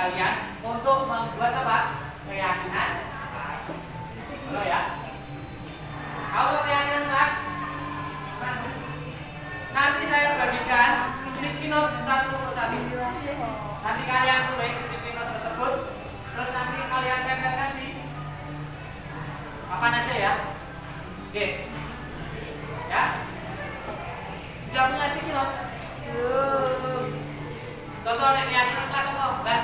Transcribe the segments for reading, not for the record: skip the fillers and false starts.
kalian untuk membuat apa? Keyakinan kelas. Halo ya. Kalau keyakinan kelas, nanti saya bagikan sticky note satu persatu. Nanti kalian tulis sticky note tersebut, terus nanti kalian tempelkan di papan aja ya. Oke. Ya. Sudah punya sticky note? Belum. Contoh nih keyakinan kelas apa? Mbak.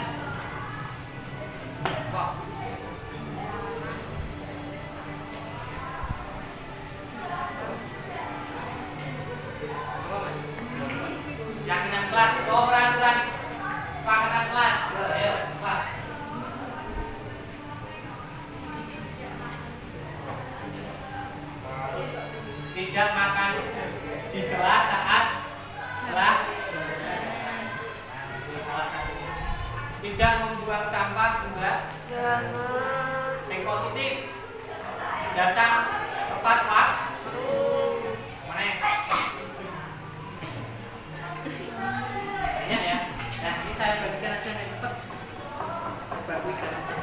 Kok. Keyakinan kelas, berani. Sepakatan kelas. Ayo, Pak. Tidak makan di kelas saat telah salah satunya. Tidak membuang sampah sembarangan. Yang positif datang tepat waktu. Mana? Banyak ya. Nah ini saya bagikan aja nih cepat. Bagikan aja.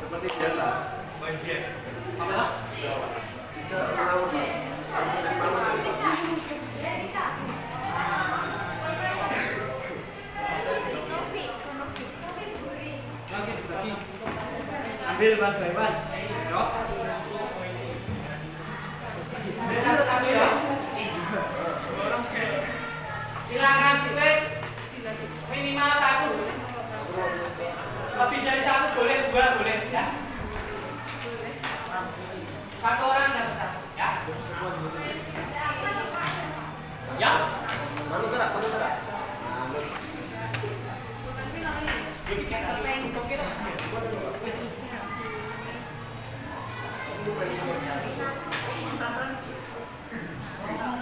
Seperti biasa. Bagian. Apa? Tidak selalu. Ambil ban. Yo. Ambil satu ya. Silakan tulis minimal 1. Lebih dari 1 boleh, 2 boleh ya. Satu orang dapat 1 ya. Ya. Mana gerak?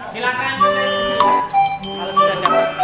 Silakan tulis kalau sudah siap.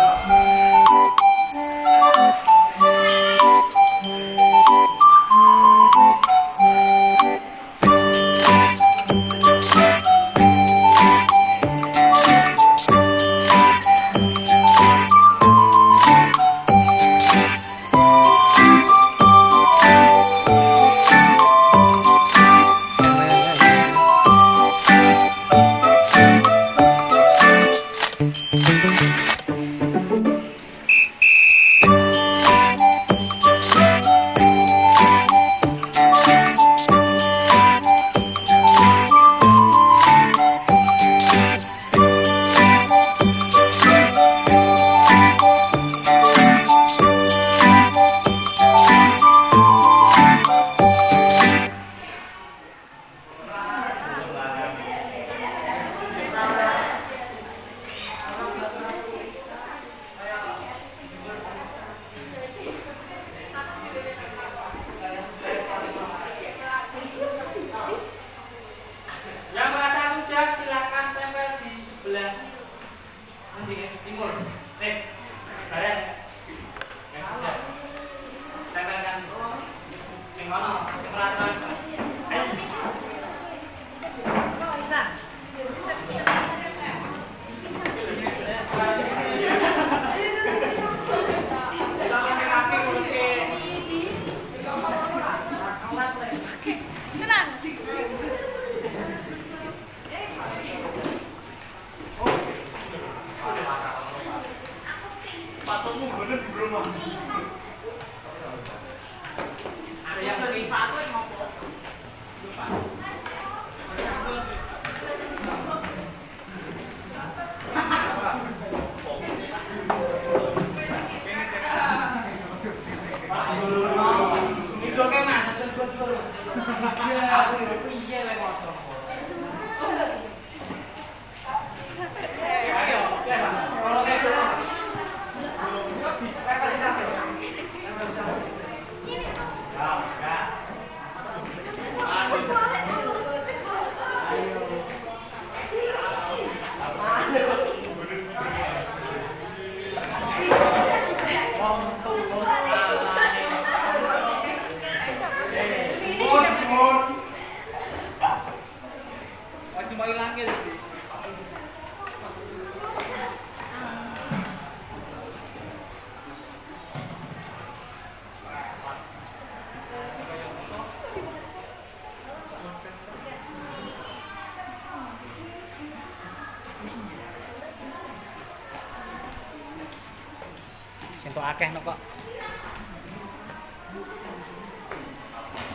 akeh no kok.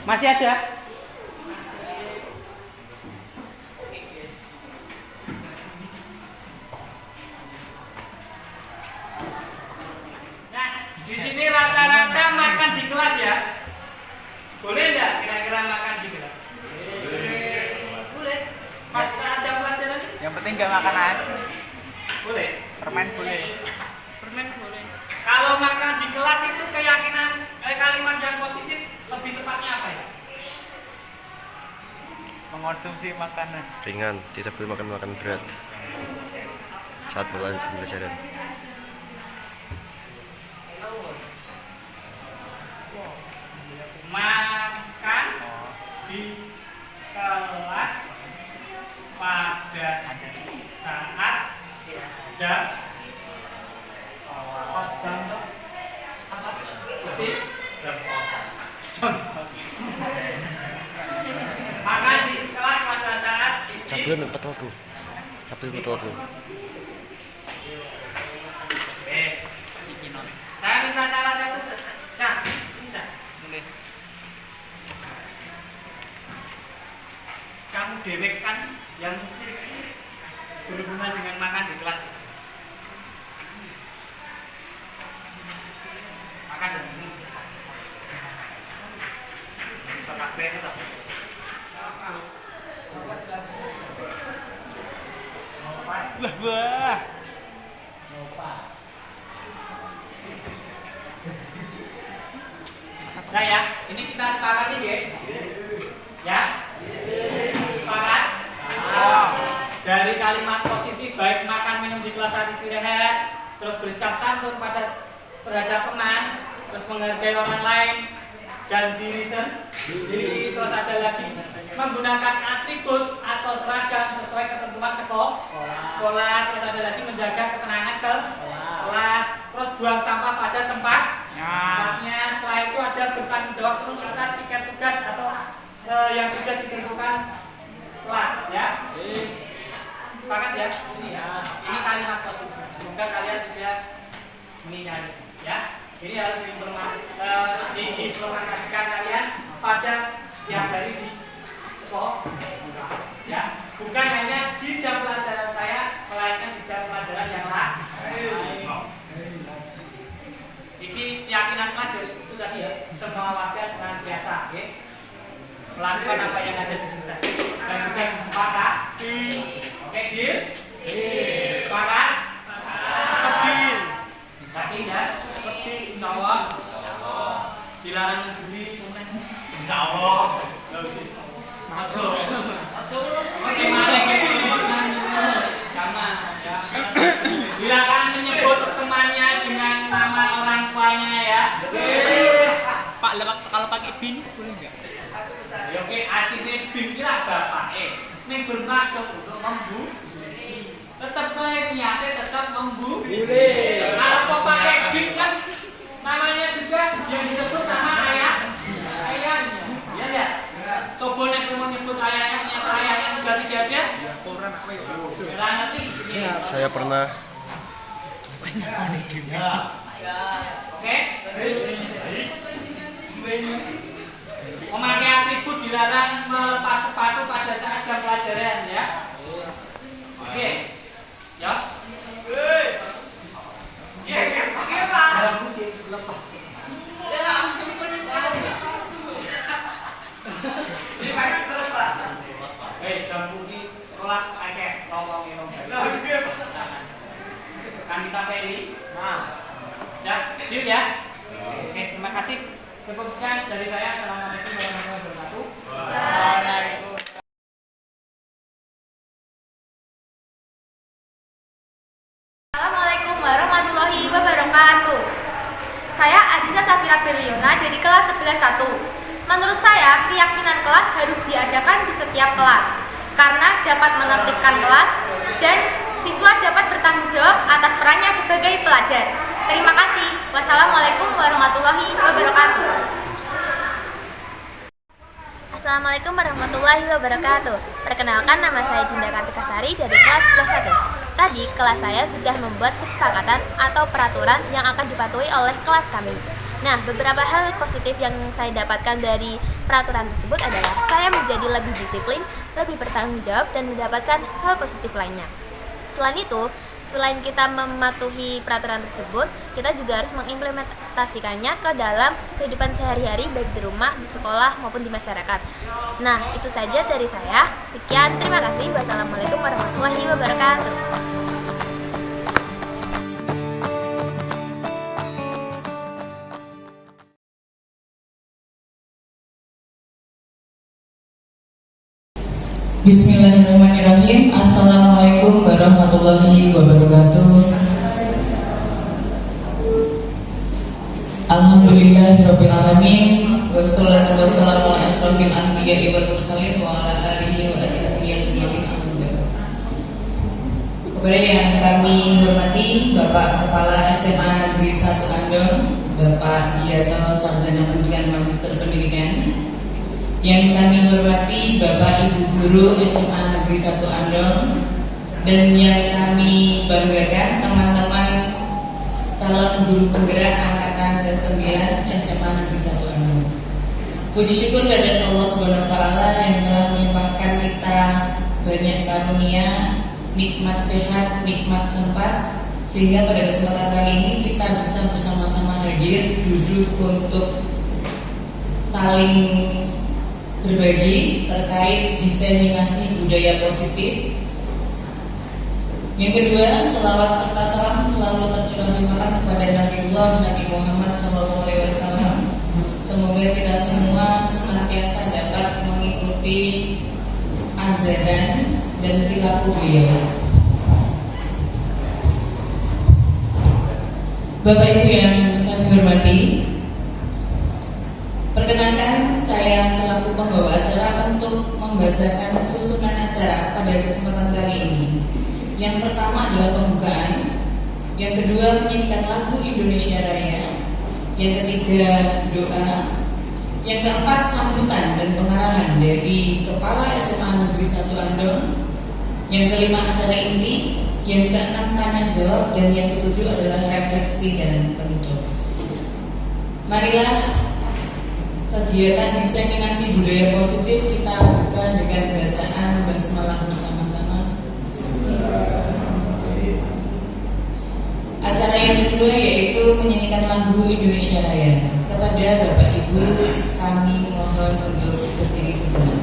Masih ada? Nah, di sini rata-rata makan di kelas ya. Boleh nggak kira-kira makan di kelas? Boleh. Pas saat jam pelajaran ini? Yang penting nggak makan nasi. Boleh. Permen boleh. Permen boleh. Kalau makan di kelas itu keyakinan kalimat yang positif lebih tepatnya apa ya? Mengonsumsi makanan. Ringan, tidak boleh makan berat saat pembelajaran. Makan di kelas pada saat jam makan di kelas pada saat Sabun petolku. Oke, saya minta salah satu. Cak, Nulis. kamu dewek kan yang berhubungan dengan makan di kelas. Makan dan minum. Bisa pakai tetap. Wah. Nah ya, ini kita sepakati ya. Ya. Sepakat? Dari kalimat positif baik makan minum di kelas saat istirahat, terus bersikap santun terhadap teman, terus menghargai orang lain dan diri sendiri, terus ada lagi menggunakan atribut atau seragam sesuai ketentuan sekolah, terus ada lagi menjaga ketenangan kelas, terus buang sampah pada tempatnya. Setelah itu ada bertanggung jawab penuh atas tiket tugas atau yang sudah ditentukan kelas ya. Sepakat ya? Ini kalimat positif. Semoga kalian tidak meninggal ya. Ini harus diimplementasikan kalian pada setiap hari di sekolah ya. Bukan hanya di jam pelajaran saya, melainkan di jam pelajaran yang lain. Ini keyakinan Mas itu tadi ya. Semua warga senantiasa ya, melakukan apa yang ada di sekitar dan juga disepakati. Oke, deal? Sepakat? Seperti ya? Seperti insya Allah dilarang mencuri. Insya Allah. Silakan menyebut temannya dengan nama orang tuanya ya. Pak, kalau pakai bin boleh nggak? Ya oke, aslinya bin kira bapak ini bermaksud untuk membuli. Tetap baik niatnya tetap membuli. Kalau kau pakai bin kan namanya juga yang disebut nama ayahnya. Ya enggak? Coba nek kamu nyebut ayahnya, ternyata ayahnya sudah tidak ada. Nanti Saya pernah. oke. Memakai atribut dilarang melepas sepatu pada saat jam pelajaran ya. Oke. Ya. Jam putih sekolah akeh ngomong-ngomong. Kan kita pilih. Ya, deal ya. Oke, terima kasih. Sekian dari saya. Assalamualaikum warahmatullahi wabarakatuh. Assalamualaikum warahmatullahi wabarakatuh. Saya Adisa Safira Beliona dari kelas 11-1. Menurut saya, keyakinan kelas harus diadakan di setiap kelas karena dapat menertibkan kelas dan siswa dapat bertanggung jawab atas perannya sebagai pelajar. Terima kasih. Wassalamualaikum warahmatullahi wabarakatuh. Assalamualaikum warahmatullahi wabarakatuh. Perkenalkan, nama saya Dinda Kartika Sari dari kelas 11-1. Tadi kelas saya sudah membuat kesepakatan atau peraturan yang akan dipatuhi oleh kelas kami. Nah, beberapa hal positif yang saya dapatkan dari peraturan tersebut adalah saya menjadi lebih disiplin, lebih bertanggung jawab, dan mendapatkan hal positif lainnya. Selain itu, selain kita mematuhi peraturan tersebut, kita juga harus mengimplementasikannya ke dalam kehidupan sehari-hari, baik di rumah, di sekolah, maupun di masyarakat. Nah, itu saja dari saya. Sekian, terima kasih. Wassalamualaikum warahmatullahi wabarakatuh. Bismillahirrahmanirrahim. Assalamualaikum warahmatullahi wabarakatuh. Alhamdulillahirabbil alamin. Wassalatu wassalamu ala asrofil anbiya'i wal mursalin wa ala alihi wa ashabihi ajmain. Kepada yang kami hormati Bapak Kepala SMA Negeri 1 Andong, Bapak Giyato Sarjana Pendidikan Magister Pendidikan. Yang kami hormati Bapak Ibu Guru SMA Negeri 1 Andong, dan yang kami banggakan teman-teman calon guru penggerak angkatan ke-9 SMA Negeri 1 Andong. Puji syukur kepada Allah Subhanahu wa taala yang telah melimpahkan kita banyak karunia, nikmat sehat, nikmat sempat, sehingga pada kesempatan kali ini kita bisa bersama-sama hadir duduk untuk saling berbagi terkait diseminasi budaya positif. Yang kedua, selawat serta salam selalu tercurah limpahkan kepada Nabiullah Nabi Muhammad SAW. Semoga kita semua senantiasa dapat mengikuti ajaran dan perilaku beliau. Bapak Ibu yang kami hormati, perkenankan saya selaku pembawa acara untuk membacakan susunan acara pada kesempatan kali ini. Yang pertama adalah pembukaan, yang kedua menyanyikan lagu Indonesia Raya, yang ketiga doa, yang keempat sambutan dan pengarahan dari Kepala SMA Negeri 1 Andong, yang kelima acara inti, yang keenam tanya jawab, dan yang ketujuh adalah refleksi dan penutup. Marilah kegiatan diseminasi budaya positif kita buka dengan bacaan basmalah bersama-sama. Acara yang kedua yaitu menyanyikan lagu Indonesia Raya. Kepada Bapak Ibu kami mohon untuk berdiri sejenak.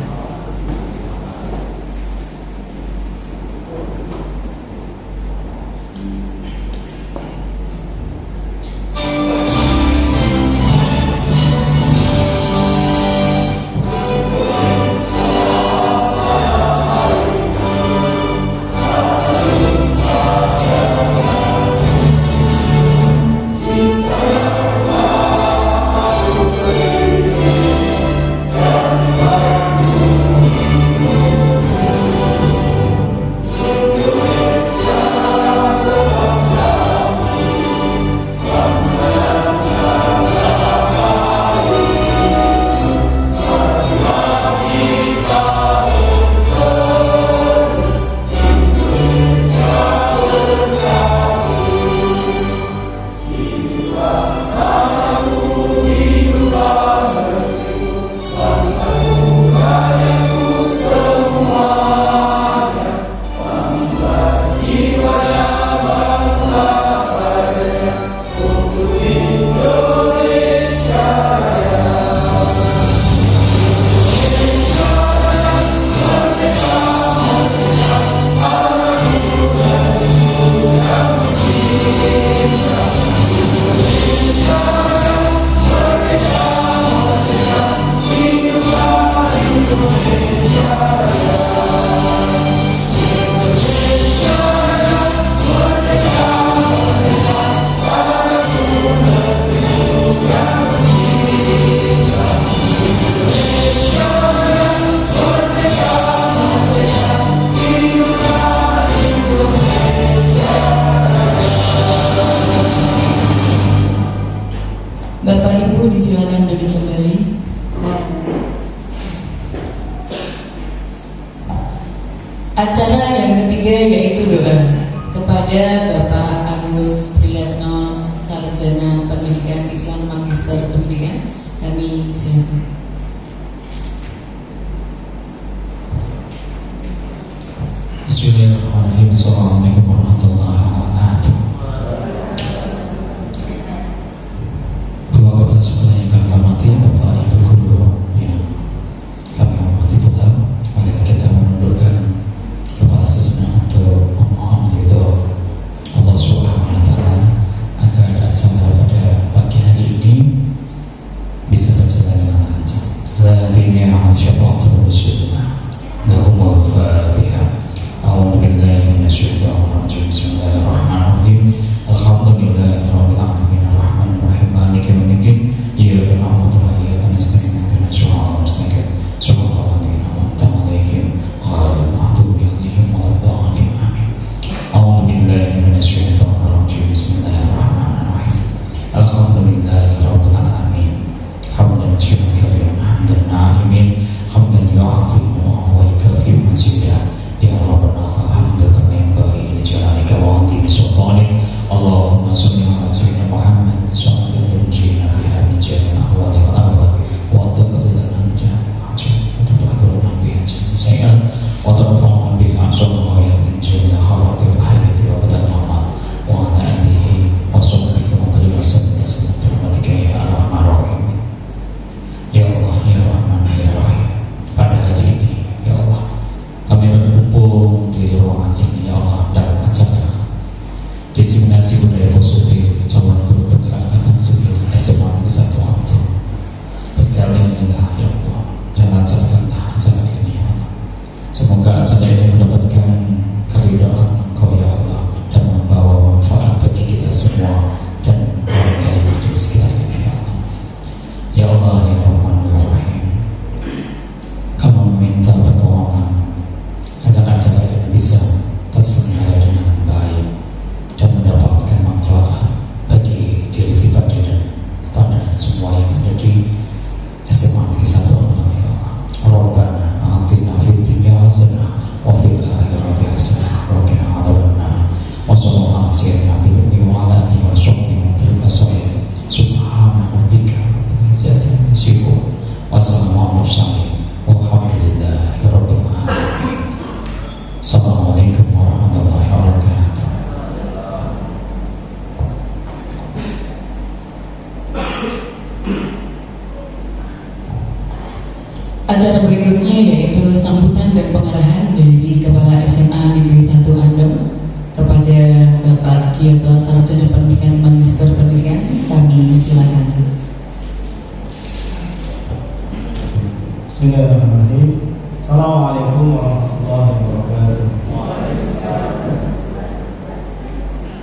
Bapak Ibu disilakan duduk kembali. Acara yang ketiga yaitu doa. kepada Bapak Agus Priyatno, Sarjana Pendidikan Islam Magister Pendidikan, kami silakan. Bismillahirrahmanirrahim. Assalamualaikum warahmatullahi wabarakatuh. Bapak-bapak sekalian yang kami hormati, Bapak Ibu guru yang kami hormati pula, mari kita menundukkan kepala sejenak untuk memohon ridho Allah Subhanahu wa taala agar acara pada pagi hari ini bisa berjalan dengan lancar. Ladini al-syaitan tersunnah. Lahumul Fatihah. أعوذ بالله من الشيطان الرجيم بسم الله الرحمن الرحيم الحمد لله رب العالمين الرحمن الرحيم مالك يوم الدين إياك نعبد وإياك نستعين اهدنا الصراط المستقيم صراط الذين أنعمت عليهم غير المغضوب عليهم ولا الضالين آمين أعوذ بالله من الشيطان الرجيم بسم الله الرحمن الرحيم الحمد لله رب العالمين حمدا شكرا حمدا ناعمين حمدا يعافي ويكافئ مزيدا Ya Rabbana alhamdulillah yang bagi jalalika wa anti bisultanik Allahumma salli ala sayyidina Muhammad sallallahu alaihi wasallam biha min jami'il ahwali wal ahwal wa taqabbal anta wa taqabbal biha sayyi'an wa tarfa'na biha sallallahu min jami'il ahwali wal hayati wa badal mamat wa ala alihi wa sahbihi wa man wasallam rahmatika ya arhamar rahimin. Ya Allah ya Rahman ya Rahim, pada hari ini ya Allah kami berkumpul di ruangan ini ya Allah dalam acara diseminasi budaya positif calon guru penggerak angkatan 9 SMA Negeri 1 Amdo. Berkalinya ya Allah yang lancarkanlah acara ini ya Allah. Semoga acara ini mendapatkan keridhaan Engkau ya Allah dan membawa manfaat bagi kita semua dan keluarga yang ada di sekitar ini ya Allah. Ya Allah ya Rahman ya Rahim, kami meminta pertolongan agar acara ini bisa terselenggara dengan baik dan mendapatkan manfaat bagi diri pribadi dan pada semua yang ada di SMA Negeri 1 Amdo ya Allah. Rabbana atina fid dunya hasanah wa fil akhirati hasanah wa qina adzabannar. Wa sallallahu alaihi wa ala alihi wa sahbihi subhana rabbika rabbil izzati amma yasifun wa salamun alal mursalin walhamdulillahi rabbil alamin. Assalamualaikum warahmatullahi wabarakatuh. Acara berikutnya yaitu sambutan dan pengarahan dari Kepala SMA Negeri 1 Amdo kepada Bapak Kiyoto, Sarjana Pendidikan Magister Pendidikan, kami silakan. Bismillahirrahmanirrahim. Assalamualaikum warahmatullahi wabarakatuh.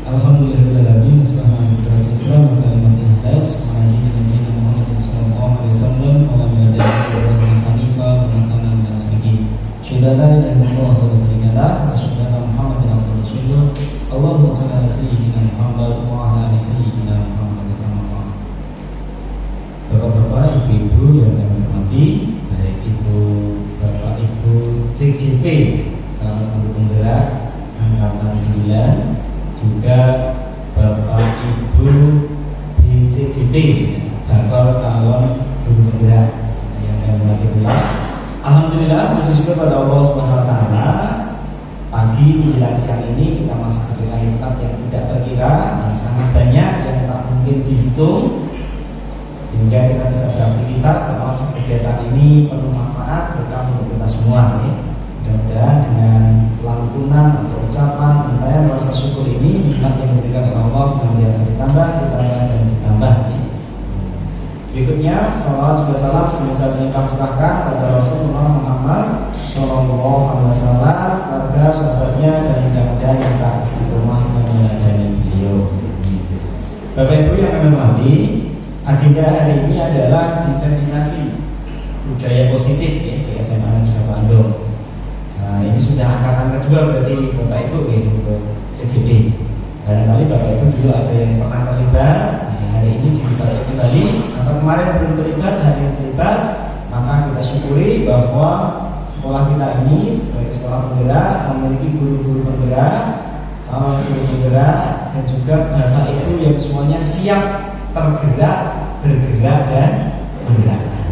Alhamdulillahirrahmanirrahim. Assalamualaikum warahmatullahi Bapak-bapak, ibu-ibu yang kami hormati, baik itu Bapak Ibu CGP calon guru penggerak angkatan 9, juga Bapak Ibu BCGP bakal calon guru penggerak yang kami hormati pula. Alhamdulillah bersyukur pada Allah Subhanahu wa taala, pagi menjelang siang ini kita masuk ke tempat yang tidak terkira, yang sangat banyak, yang tak mungkin dihitung, sehingga kita bisa beraktivitas selama kegiatan ini penuh manfaat berkah untuk kita semua ya. Mudah-mudahan dengan lantunan atau ucapan ungkapan rasa syukur ini nikmat yang diberikan oleh Allah senantiasa ditambah dan ditambah ya. Berikutnya salawat juga salam semoga melimpah curahkan pada Rasulullah Muhammad Sallallahu Alaihi Wasallam, keluarga, sahabatnya dan mudah-mudahan yang tak istiqomah meneladani beliau. Bapak Ibu yang kami hormati, agenda hari ini adalah diseminasi budaya positif ya, di SMA Negeri 1 Amdo. Nah, ini sudah angkatan kedua berarti Bapak Ibu ya, untuk CGP. Barangkali Bapak Ibu dulu ada yang pernah terlibat, nah, hari ini dilibatkan kembali, atau kemarin belum terlibat, hari yang terlibat, maka kita syukuri bahwa sekolah kita ini sebagai sekolah penggerak memiliki guru-guru penggerak sama ikut bergerak, dan juga Bapak Ibu yang semuanya siap tergerak, bergerak dan menggerakkan.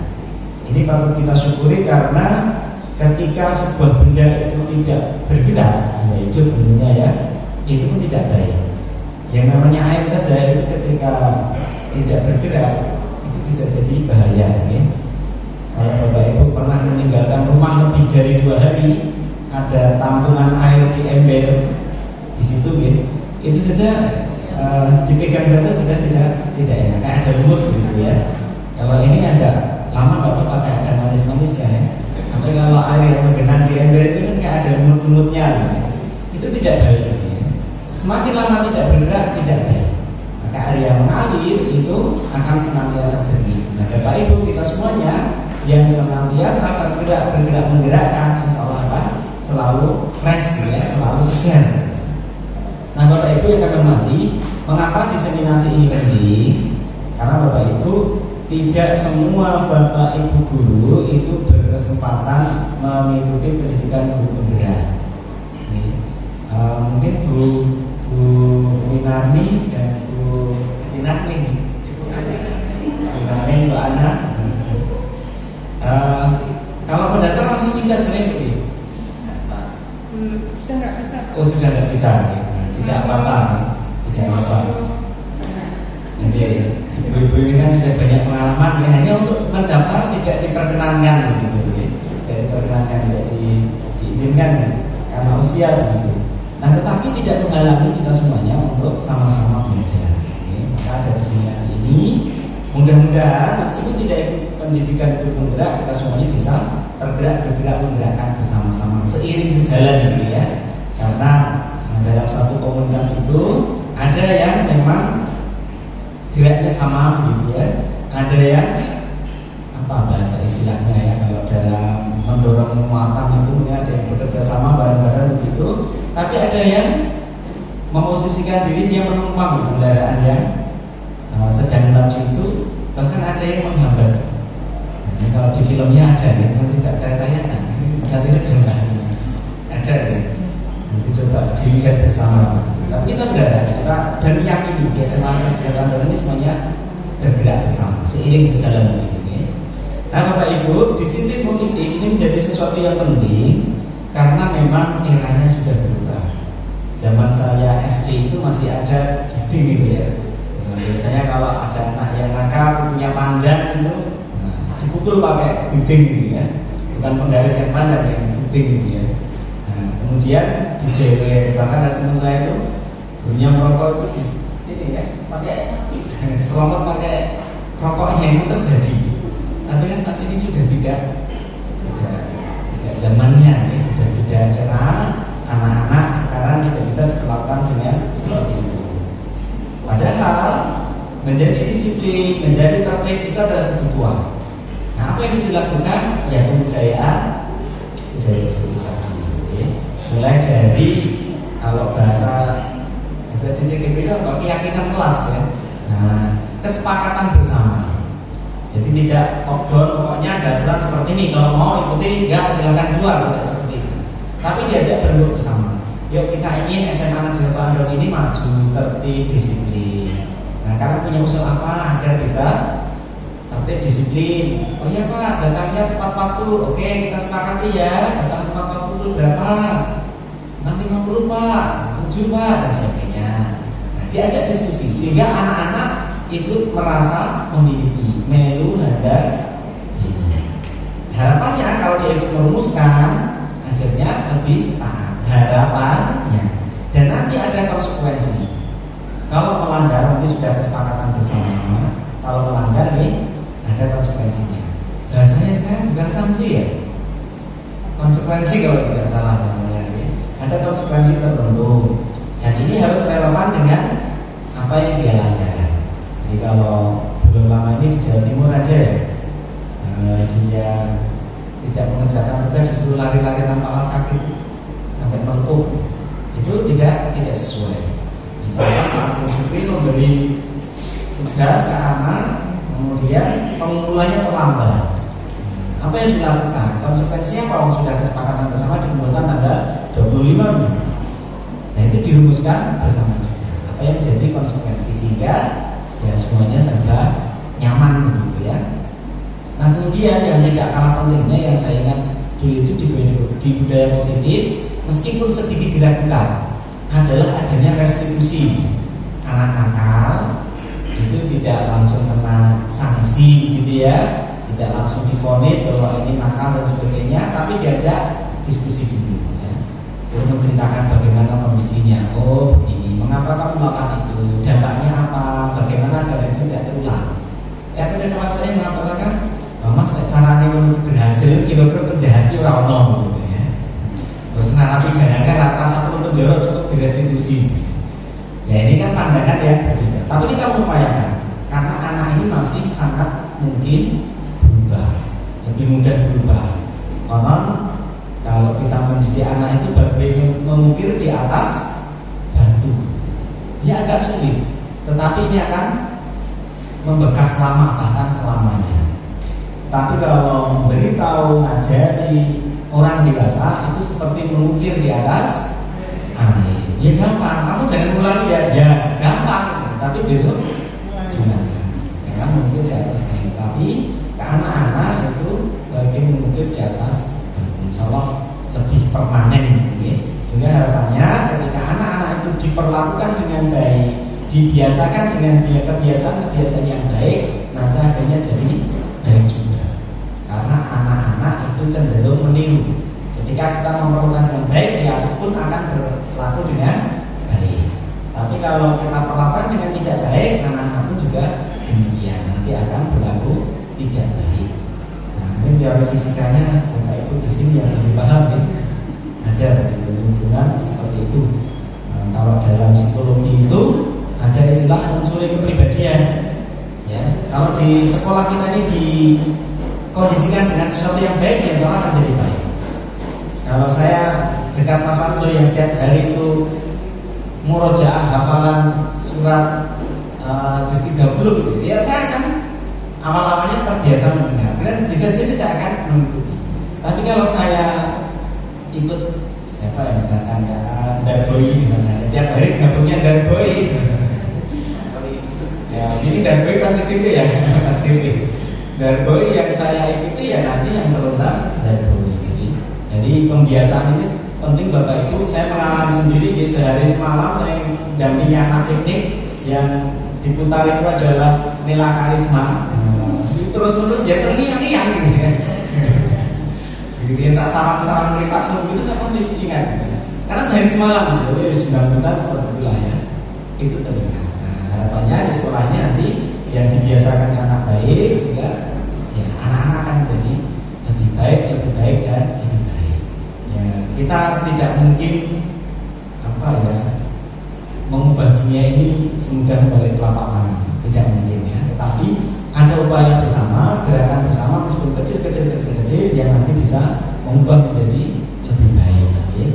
Ini patut kita syukuri karena ketika sebuah benda itu tidak bergerak, yaitu bentuknya ya, itu pun tidak baik. Yang namanya air saja itu ketika tidak bergerak itu bisa jadi bahaya. Ya. Kalau Bapak Ibu pernah meninggalkan rumah lebih dari 2 hari, ada tampungan air di ember di situ, ya, itu saja dipegang saja sudah tidak enak, kayak ada lumut gitu ya. Kalau ini agak lama nggak apa-apa, kayak ada manis-manisnya ya. Tapi kalau air yang menggenang di ember itu kan kayak ada lumut-lumutnya, gitu. Itu tidak baik. Ya. Semakin lama tidak bergerak tidak baik. Maka air yang mengalir itu akan senantiasa jernih. Nah, Bapak Ibu kita semuanya yang senantiasa bergerak menggerakkan, insya Allah apa? Selalu fresh, ya, selalu segar. Nah, Bapak Ibu yang kami hormati, mengapa diseminasi ini penting? Karena Bapak Ibu tidak semua Bapak Ibu guru itu berkesempatan mengikuti pendidikan guru penggerak. Mungkin Bu Winarni dan Bu Winarni, Bu Ana. Kalau pendaftar masih bisa sering begitu. Sudah nggak bisa. Oh, sudah nggak bisa. Tidak apa-apa. Jadi ibu-ibu ini kan sudah banyak pengalaman, ya, hanya untuk mendaftar tidak diperkenankan begitu, ya. Tidak diperkenankan, tidak diizinkan karena usia begitu. Nah, tetapi tidak menghalangi kita semuanya untuk sama-sama belajar. Ya. Maka ada diseminasi ini. Mudah-mudahan meskipun tidak ikut pendidikan guru penggerak, kita semuanya bisa bergerak menggerakkan bersama-sama, seiring sejalan gitu ya. Karena dalam satu komunitas itu ada yang memang geraknya sama gitu ya, ada yang apa bahasa istilahnya ya, kalau dalam mendorong muatan itu ada yang bekerja sama bareng-bareng begitu, tapi ada yang memosisikan diri dia menumpang kendaraan yang sedang laju itu, bahkan ada yang menghambat. Nah, kalau di filmnya ada, ya, kalau tidak saya tanyakan, nanti ada sih. Nanti coba dilihat bersama. Tapi kita berada dan yakini ya, selama dalam ini semuanya bergerak bersama, seiring sejalan ini. Nah, Bapak Ibu, disiplin positif ini menjadi sesuatu yang penting karena memang eranya sudah berubah. Zaman saya SD itu masih ada giting gitu ya. Nah, biasanya kalau ada anak yang nakal punya panjang itu, dipukul pakai giting gitu ya, bukan penggaris yang panjang, yang giting gitu ya. Nah, kemudian dijewel, bahkan ada teman saya itu punya merokok itu ini ya, pakai selomot pakai rokoknya itu terjadi. Tapi kan saat ini sudah tidak zamannya, ya, sudah tidak era anak-anak sekarang tidak bisa dilakukan dengan seperti itu. Padahal menjadi disiplin, menjadi tertib itu adalah kebutuhan. Nah, apa yang dilakukan? Ya, budaya bersosial. Mulai dari kalau bahasa di CGP itu apa? Keyakinan kelas ya. Nah, kesepakatan bersama. Jadi tidak outdoor, pokoknya ada aturan seperti ini. Kalau mau ikuti, ya silakan keluar, tidak seperti itu. Tapi diajak berbuat bersama. Yuk kita ingin SMA Negeri 1 Andong ini maju, tertib, disiplin. Nah, kalian punya usul apa agar bisa tertib, disiplin? Oh iya Pak, datangnya tepat waktu. Oke, kita sepakati ya. Datang tepat waktu itu berapa? 650 Pak, 7 Pak, dan sebagainya. Nah, diajak diskusi sehingga anak-anak itu merasa memiliki melu hadar ini. Harapannya kalau dia ikut merumuskan, akhirnya lebih taat. Harapannya, dan nanti ada konsekuensi. Kalau melanggar, ini sudah kesepakatan bersama. Kalau melanggar nih, ada konsekuensinya. Bahasanya sekarang bukan sanksi ya, konsekuensi kalau tidak salah namanya. Ada konsekuensi tertentu, dan ini harus relevan dengan apa yang dia langgar. Jadi kalau belum lama ini di Jawa Timur ada ya, dia tidak mengerjakan tugas disuruh lari-lari tanpa alas kaki sampai melengkung, itu tidak sesuai. Misalnya Pak Supri memberi tugas ke anak, kemudian pengumpulannya terlambat. Apa yang dilakukan? Konsekuensinya kalau sudah kesepakatan bersama dikumpulkan tanggal 25 misalnya. Nah, itu itu dirumuskan bersama juga apa yang menjadi konsekuensi sehingga ya semuanya serba nyaman gitu ya. Nah kemudian yang tidak kalah pentingnya yang saya ingat dulu itu di budaya positif meskipun sedikit diragukan adalah adanya restitusi. Anak nakal itu tidak langsung kena sanksi gitu ya, tidak langsung divonis bahwa ini nakal dan sebagainya, tapi diajak diskusi dulu ya. Saya menceritakan bagaimana kondisinya. Oh begini, mengapa kamu melakukan itu, dampaknya apa, bagaimana agar itu tidak terulang. Ya pada teman saya mengatakan, Mas caranya berhasil kira-kira penjahat itu orang gitu ya. Terus narapidana kan rasa pun penjara cukup direstitusi. Ya ini kan pandangan yang berbeda. Tapi kita mengupayakan karena anak ini masih sangat mungkin berubah, lebih mudah berubah. Konon kalau kita mendidik anak itu berbeda mengukir di atas batu, ya agak sulit. Tetapi ini akan membekas lama bahkan selamanya. Tapi kalau memberitahu, ngajari orang dewasa itu seperti mengukir di atas air. Ya gampang, kamu jangan ulangi ya gampang. Tapi besok gimana? Ya mungkin di atas air. Tapi ke anak-anak itu bagian mengukir di atas, insya Allah lebih permanen. Ya. Sehingga harapannya ketika anak-anak itu diperlakukan dengan baik, dibiasakan dengan kebiasaan-kebiasaan yang baik, nanti akhirnya jadi baik juga. Karena anak-anak itu cenderung meniru. Ketika kita memperlakukan dengan baik, dia pun akan berlaku dengan baik. Tapi kalau kita perlakukan dengan tidak baik, anak-anak pun juga demikian, nanti akan berlaku tidak baik. Nah, ini teori fisikanya Bapak Ibu di sini yang lebih paham ya. Ada di lingkungan seperti itu. Nah, kalau dalam psikologi itu ada istilah unsur kepribadian. Ya, kalau di sekolah kita ini dikondisikan dengan sesuatu yang baik, ya insya Allah akan jadi baik. Kalau saya dekat Mas Arjo yang setiap hari itu murojaah hafalan surat juz 30 gitu, ya saya akan awal-awalnya terbiasa mendengar dan bisa jadi saya akan mengikuti. Tapi kalau saya ikut siapa ya misalkan ya Darboy di mana, tiap hari gabungnya Darboy. Ya ini Darboy pasti TV ya, pasti TV. Darboy yang saya ikuti ya nanti yang terutama Darboy. Jadi pembiasaan ini penting Bapak Ibu. Saya mengalami sendiri di sehari semalam saya dampingi anak piknik yang diputar itu adalah Nela Karisma. Terus-terus ya terngiang-ngiang gitu ya. Begitu tak sarang-sarang meripat itu saya masih ingat. Karena sehari semalam jadi 9 bulan seperti itulah ya. Itu terdengar. Nah, harapannya di sekolahnya nanti yang dibiasakan anak baik sehingga ya anak-anak akan jadi lebih baik dan lebih baik. Ya, kita tidak mungkin mengubah dunia ini semudah membalik telapak tangan, tidak mungkin ya. Tetapi ada upaya bersama, gerakan bersama meskipun kecil yang nanti bisa mengubah menjadi lebih baik. Ya.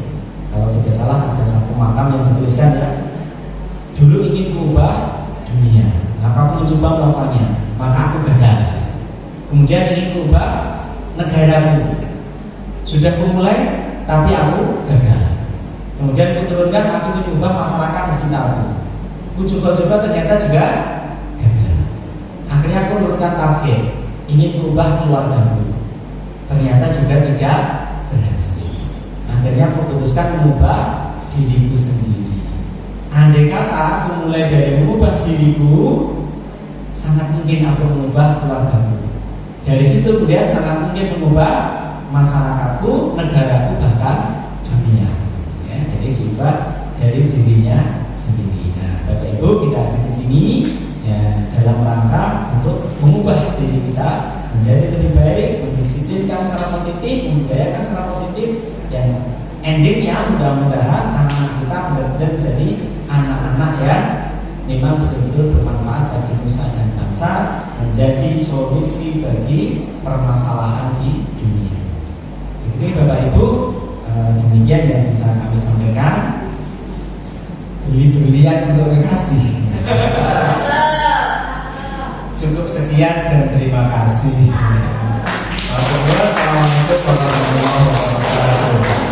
Kalau tidak salah ada satu makam yang menuliskan ya, dulu ingin mengubah dunia, maka aku mencoba melakukannya, maka aku gagal. Kemudian ingin mengubah negaraku, sudah memulai tapi aku gagal. Kemudian kuturunkan aku mengubah masyarakat di sekitarku. Aku coba-coba ternyata juga gagal. Akhirnya aku menurunkan target, ingin mengubah keluargaku. Ternyata juga tidak berhasil. Akhirnya aku putuskan mengubah diriku sendiri. Andai kata aku mulai dari mengubah diriku, sangat mungkin aku mengubah keluargaku. Dari situ kemudian sangat mungkin mengubah masyarakatku, negaraku, bahkan dunia. Ya, jadi diubah dari dirinya sendiri. Nah, Bapak Ibu kita ada di sini ya dalam rangka untuk mengubah diri kita menjadi lebih baik, mendisiplinkan secara positif, membudayakan secara positif, yang endingnya mudah-mudahan anak-anak kita benar-benar menjadi anak-anak yang memang betul-betul bermanfaat bagi nusa dan bangsa, menjadi solusi bagi permasalahan di dunia. Jadi Bapak Ibu, demikian yang bisa kami sampaikan. Beli-belian untuk rekasi. Cukup sekian dan terima kasih. Assalamualaikum warahmatullahi wabarakatuh.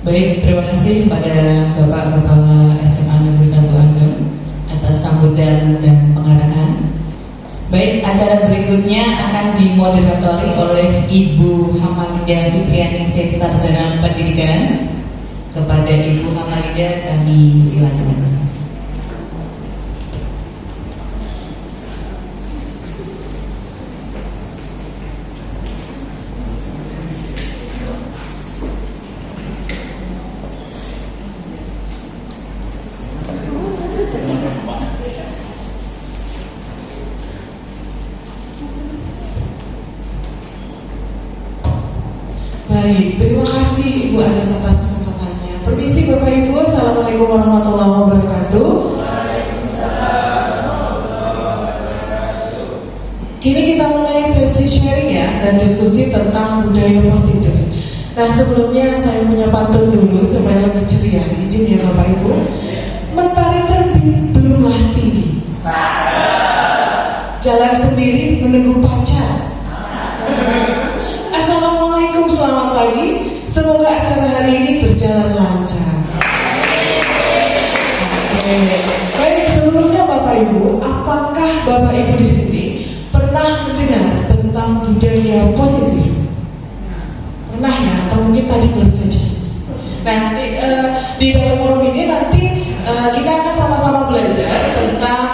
Baik, terima kasih kepada Bapak Kepala SMA Negeri 1 Andong atas sambutan dan pengarahan. Baik, acara berikutnya akan dimoderatori oleh Ibu Hamalidah Fitrianingsih, Sarjana Pendidikan. Kepada Ibu Hamalidah kami silakan. Baik, terima kasih Ibu Anis atas kesempatannya. Permisi Bapak Ibu, Assalamualaikum warahmatullahi wabarakatuh. Kini kita mulai sesi sharing ya dan diskusi tentang budaya positif. Nah sebelumnya saya punya pantun dulu supaya lebih ceria. Izin ya Bapak Ibu. Mentari terbit belumlah tinggi. Jalan sendiri menunggu pacar. Assalamualaikum, selamat pagi. Semoga acara hari ini berjalan lancar. Baik, sebelumnya Bapak Ibu, apakah Bapak Ibu di sini pernah mendengar tentang budaya positif? Pernah ya, atau mungkin tadi baru saja. Nah, di dalam forum ini nanti kita akan sama-sama belajar tentang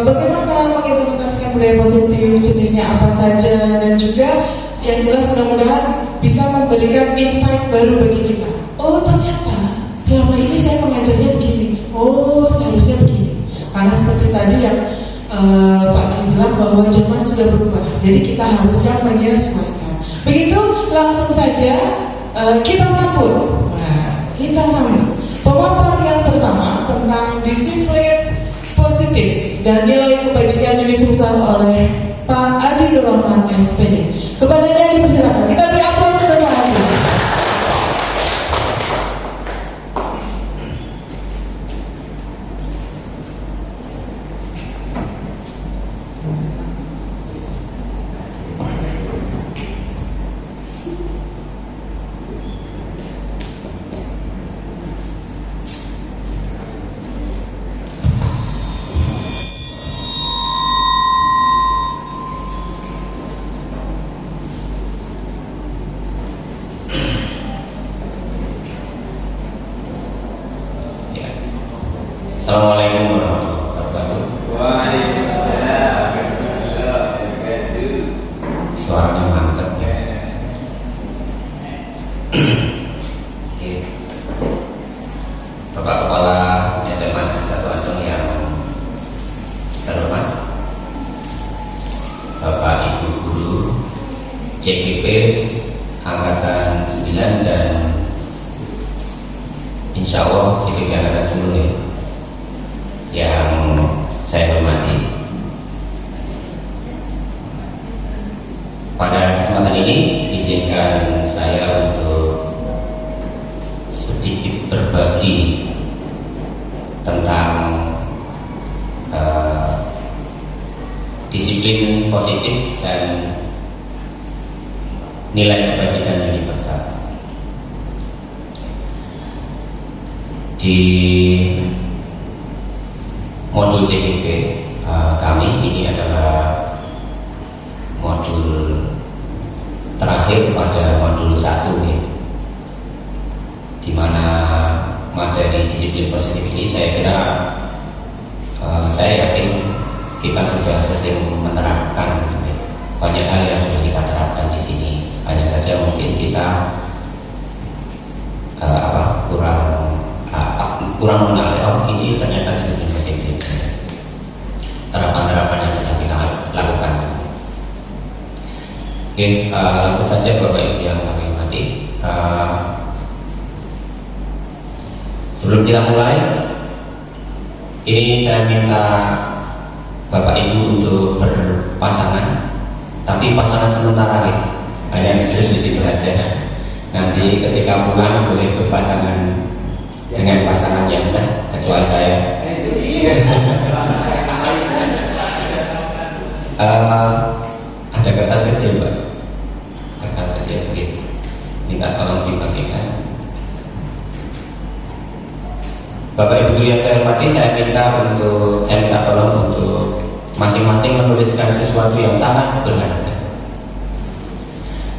bagaimana mengimplementasikan budaya positif, jenisnya apa saja, dan juga yang jelas mudah-mudahan bisa memberikan insight baru bagi kita. Oh ternyata selama ini saya mengajarnya begini. Oh seharusnya begini. Karena seperti tadi yang Pak Kim bilang bahwa zaman sudah berubah. Jadi kita harusnya menyesuaikan. Begitu langsung saja kita sambut. Nah, kita sambut pemaparan yang pertama tentang disiplin positif dan nilai kebajikan universal oleh Pak Adi Nur Rahman SPD. Kepadanya dipersilakan. Kita beri aplaus kepada Pak Adi. Assalamualaikum warahmatullahi wabarakatuh. Waalaikumsalam warahmatullahi wabarakatuh. Suaranya mantap ya. Oke. Bapak Kepala SMA 1 Andong yang terhormat, Bapak Ibu Guru CPP Angkatan 9 dan Insya Allah CPP Angkatan 10 ya, yang saya hormati. Pada kesempatan ini izinkan saya untuk sedikit berbagi tentang disiplin positif dan nilai kebajikan universal. Di modul CPP kami ini adalah modul terakhir pada modul 1 ya, di mana materi disiplin positif ini saya kira saya yakin kita sudah sering menerapkan ya. Banyak hal yang sudah kita terapkan di sini, hanya saja mungkin kita kurang mengenal ini ternyata disiplin positif, terapan-terapan yang sudah kita lakukan. Oke, langsung saja Bapak Ibu yang kami hormati. Sebelum kita mulai, ini saya minta Bapak Ibu untuk berpasangan, tapi pasangan sementara ya, hanya di situ saja. Nanti ketika pulang boleh berpasangan dengan pasangan yang sah, kecuali saya. Ada kertas kecil Pak, kertas kecil begini, minta tolong dibagikan. Bapak Ibu yang saya hormati, saya minta tolong untuk masing-masing menuliskan sesuatu yang sangat berharga.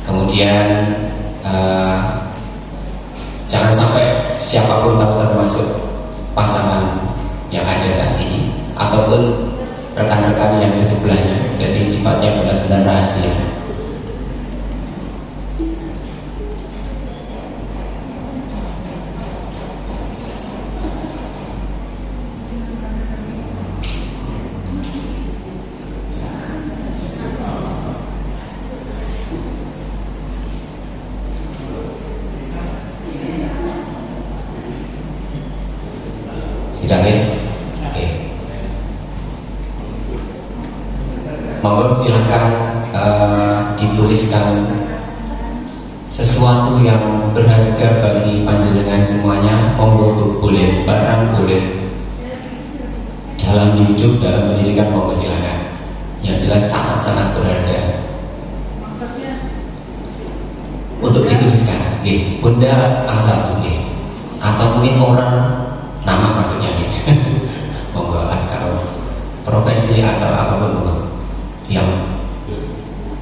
Kemudian jangan sampai siapapun tahu, termasuk pasangan yang ada saat ini ataupun rekan-rekan yang di sebelahnya. Jadi sifatnya benar-benar rahasia. Sidangin, oke. Monggo silahkan dituliskan sesuatu yang berharga bagi panjenengan semuanya. Monggo boleh, bahkan boleh dalam hidup, dalam pendidikan, monggo silahkan. Yang jelas sangat-sangat berharga. Untuk dituliskan, oke. Benda asal, oke. Atau mungkin orang, nama maksudnya nih. Monggo, atau profesi atau apapun monggo yang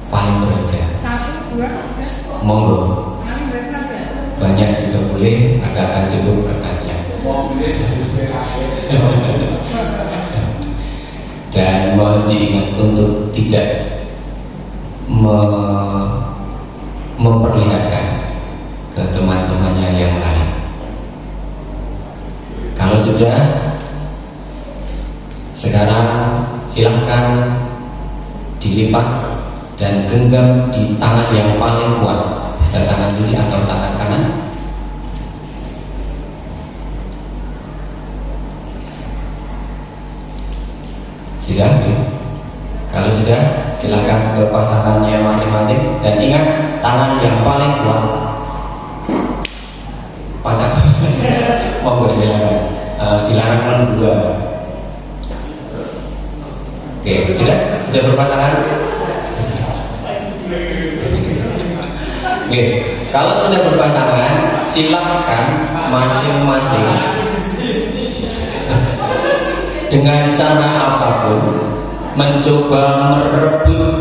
paling berharga. Monggo, banyak juga boleh, asalkan cukup kertasnya. Dan mohon diingat untuk tidak memperlihatkan ke teman-temannya yang lain. Kalau sudah, sekarang silahkan dilipat dan genggam di tangan yang paling kuat, bisa tangan kiri atau tangan kanan. Sudah? Kalau sudah, silahkan ke pasangannya masing-masing dan ingat tangan yang paling kuat. Pasangan monggo silakan. Dilarang berdua. Oke, sudah berpasangan? Oke, kalau sudah berpasangan, silahkan masing-masing dengan cara apapun mencoba merebut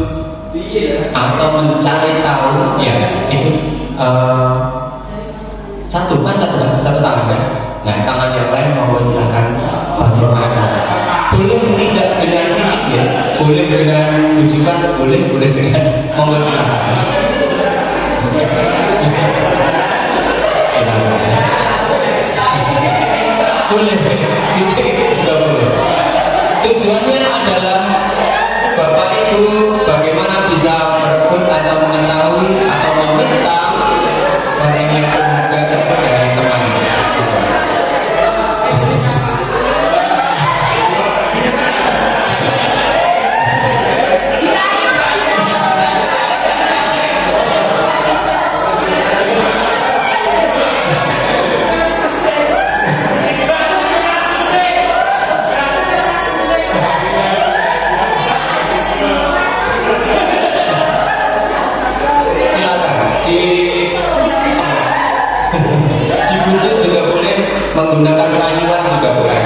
atau mencari tahu, ya itu satu tangan ya. Nah, tangan yang lain mau silahkan bagaimana. Boleh tidak dengan fisik ya, boleh dengan bujukan, boleh dengan mau silahkan. Boleh, itu juga boleh. Tujuannya adalah Bapak Ibu bagaimana bisa merebut atau mengetahui atau meminta barang yang berharga tersebut dari temannya. Dibujuk juga boleh, menggunakan rayuan juga boleh.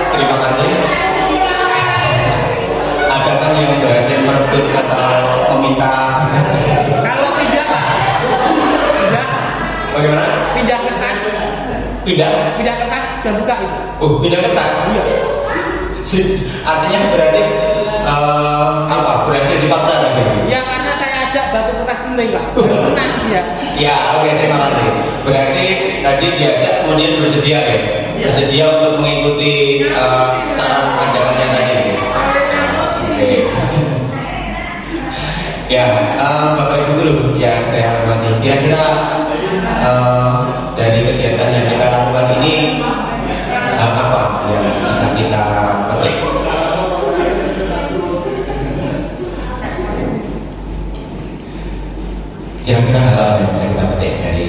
Terima kasih. Adakah yang berhasil merebut atau meminta? Kalau pindah Pak, Bagaimana? pindah kertas sudah buka itu. Oh, pindah kertas. Iya. Artinya berarti berhasil dipaksa tadi? Ya karena saya ajak batu kertas kuning Pak. Senang dia. Ya, oke, terima kasih. Berarti tadi diajak kemudian bersedia ya? Bersedia untuk mengikuti saran ajakannya tadi. Oke. Ya, Bapak Ibu dulu yang saya hormati. Kira-kira dari kegiatan yang kita lakukan ini apa yang bisa kita petik? Kira-kira hal yang bisa kita petik dari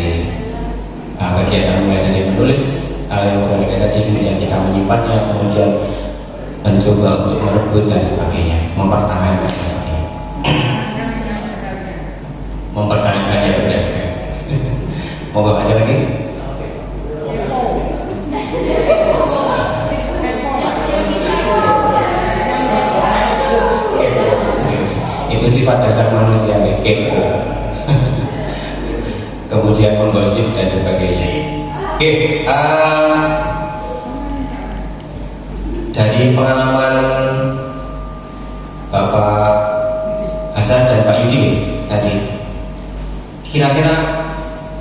kegiatan mulai dari menulis yang tadi, kemudian kita menyimpannya, kemudian mencoba untuk merebut dan sebagainya, mempertahankan sebagainya. Mempertahankan ya benar. Mau baca lagi? Itu sifat dasar manusia, kepo. Kemudian menggosip dan sebagainya. Oke, dari pengalaman Bapak Hasan dan Pak Yudi tadi, kira-kira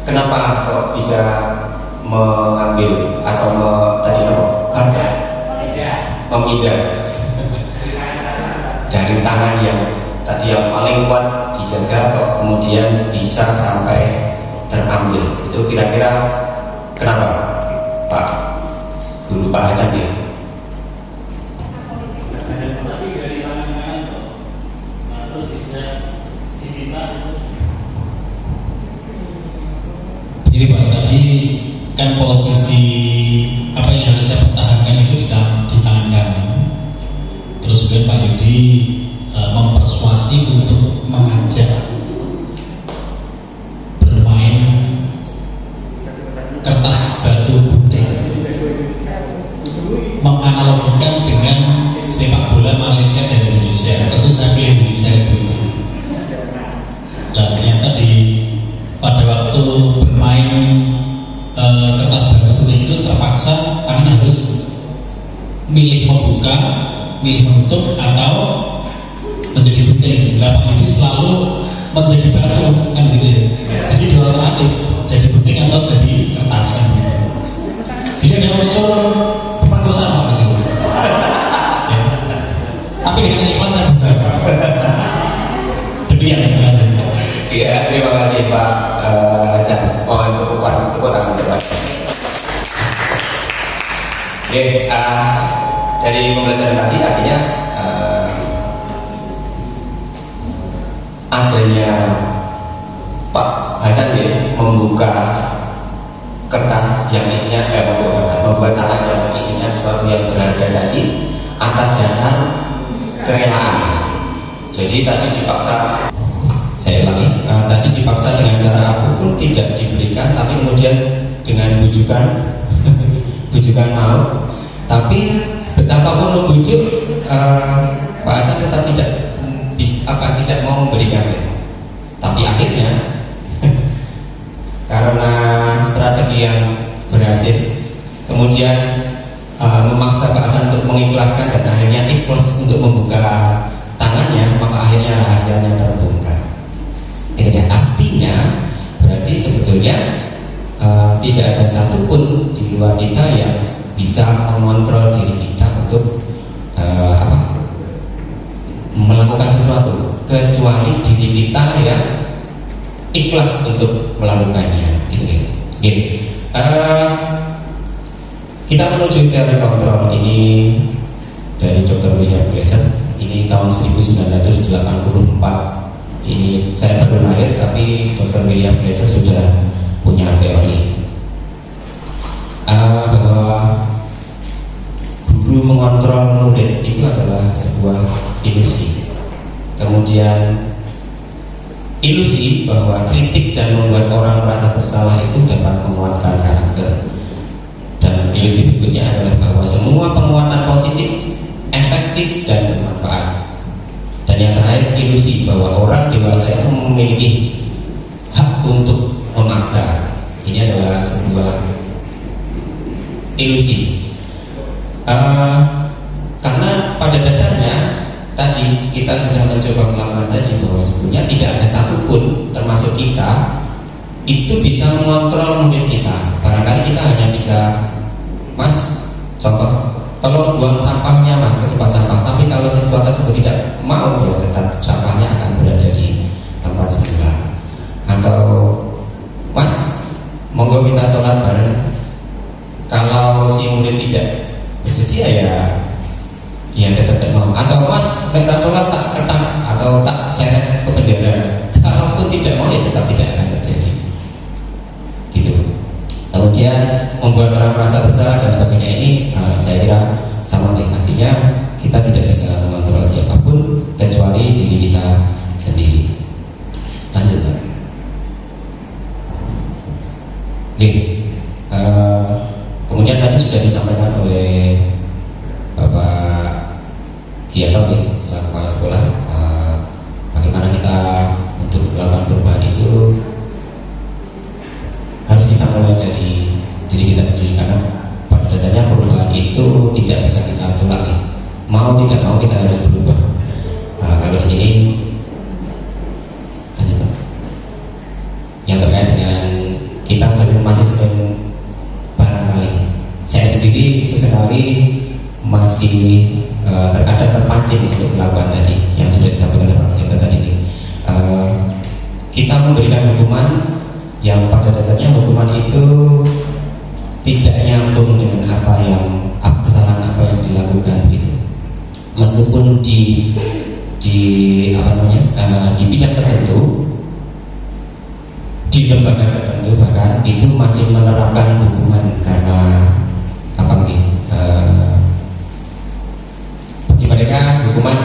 kenapa kok bisa mengambil atau memindah dari tangan yang tadi yang paling kuat dijaga kok kemudian bisa sampai terambil? Itu kira-kira kenapa, Pak Guru, Pak Hasan ya? Jadi Pak, tadi kan posisi apa yang harus saya pertahankan itu di tangan kami. Terus kemudian Pak Yudi mempersuasi untuk mengajak bermain kertas batu gunting, menganalogikan dengan sepak bola Malaysia dan Indonesia. Tentu saya pilih Indonesia itu. Nah, ternyata pada waktu bermain kertas batu gunting itu terpaksa kami harus milih membuka, milih menutup atau menjadi gunting. Nah, Pak Yudi selalu menjadi batu kan gitu ya. Jadi dua alternatif, jadi gunting atau jadi kertas kan gitu. Jadi ada unsur pemerkosaan Pak Yudi. Ya. Tapi dengan ikhlas saya bukan. Demikian terima kasih. Iya, terima kasih Pak Hasan. Mohon tepuk tangan depan. Oke, dari pembelajaran tadi artinya adanya Pak Hasan ya membuka kertas yang isinya membuat tangan yang isinya sesuatu yang berharga tadi atas dasar kerelaan. Jadi tadi dipaksa, saya ulangi, tadi dipaksa dengan cara apapun tidak diberikan, tapi kemudian dengan bujukan bujukan mau, tapi betapapun membujuk Pak Hasan tetap tidak mau memberikan. Tapi akhirnya karena strategi yang berhasil, kemudian memaksa Pak Hasan untuk mengikhlaskan dan akhirnya ikhlas untuk membuka tangannya, maka akhirnya rahasianya terbongkar. Ini artinya berarti sebetulnya tidak ada satupun di luar kita yang bisa mengontrol diri kita untuk melakukan sesuatu kecuali diri kita yang ikhlas untuk melakukannya. Gini. Kita menuju teori kontrol ini dari Dr. William Glasser. Ini tahun 1984. Ini saya baru lahir, tapi Dr. William Glasser sudah punya teori bahwa guru mengontrol murid itu adalah sebuah ilusi. Kemudian ilusi bahwa kritik dan membuat orang merasa bersalah itu dapat menguatkan karakter. Dan ilusi berikutnya adalah bahwa semua penguatan positif efektif dan bermanfaat. Dan yang terakhir ilusi bahwa orang dewasa itu memiliki hak untuk memaksa. Ini adalah sebuah ilusi. Karena pada dasarnya tadi kita sudah mencoba melakukan tadi bahwa sebenarnya tidak ada satupun termasuk kita itu bisa mengontrol murid kita. Barangkali kita hanya bisa, Mas, contoh, kalau buang sampahnya Mas ke tempat sampah, tapi kalau siswa tersebut tidak mau, ya tetap sampahnya akan berada di tidak bersedia ya tetap tidak mau. Atau mas minta sholat tak ketat atau tak seret ke penjara, kalaupun tidak mau ya tetap tidak akan terjadi gitu. Kemudian membuat orang merasa bersalah dan sebagainya ini saya kira sama nih, artinya kita tidak bisa mengontrol siapapun kecuali diri kita sendiri. Lanjut Pak. Kemudian tadi sudah disampaikan oleh Bapak Giyato selaku kepala sekolah, bagaimana kita untuk melakukan perubahan itu harus kita mulai dari diri kita sendiri, karena pada dasarnya perubahan itu tidak bisa kita tolak nih. Mau tidak mau kita harus berubah. Kalau di sini yang terkait dengan kita masih sering barangkali saya sendiri sesekali masih terkadang terpancing untuk melakukan tadi yang sudah disampaikan oleh Pak Giyato tadi ini. Kita memberikan hukuman yang pada dasarnya hukuman itu tidak nyambung dengan kesalahan apa yang dilakukan gitu. Meskipun di bidang tertentu, di lembaga tertentu bahkan itu masih menerapkan hukuman karena bagi mereka hukuman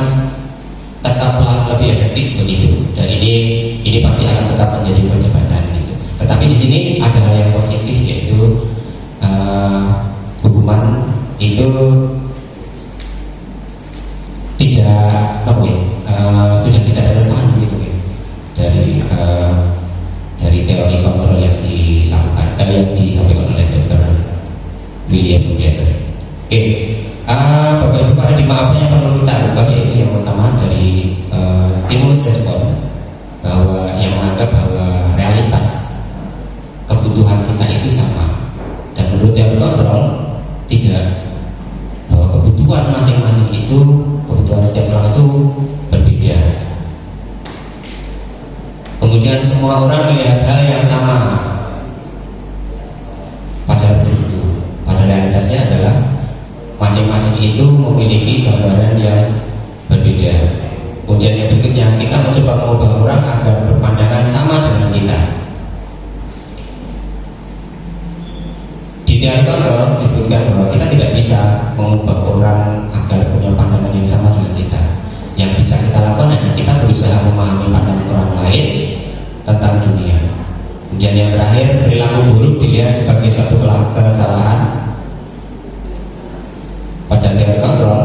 tetaplah lebih efektif begitu, dan ini pasti akan tetap menjadi perdebatan gitu. Tetapi di sini ada hal yang positif, yaitu hukuman itu tidak sudah tidak relevan gitu ya dari teori kontrol yang dilakukan yang disampaikan oleh Dr. William Glaser. Oke, Bapak Ibu pada dimaafkan yang perlu kita ubah, yaitu yang pertama dari stimulus respon, bahwa yang menganggap bahwa realitas kebutuhan kita itu sama, dan menurut teori kontrol tidak, bahwa kebutuhan masing-masing itu, kebutuhan setiap orang itu berbeda. Kemudian semua orang melihat hal yang sama, padahal begitu. Pada realitasnya adalah masing-masing itu memiliki gambaran yang berbeda. Kemudian yang berikutnya, kita mencoba mengubah orang agar berpandangan sama dengan kita. Di teori kontrol disebutkan bahwa kita tidak bisa mengubah orang agar punya pandangan yang sama dengan kita. Yang bisa kita lakukan hanya kita berusaha memahami pandangan orang lain tentang dunia. Kemudian yang terakhir, perilaku buruk dilihat sebagai suatu kesalahan. Pada teori kontrol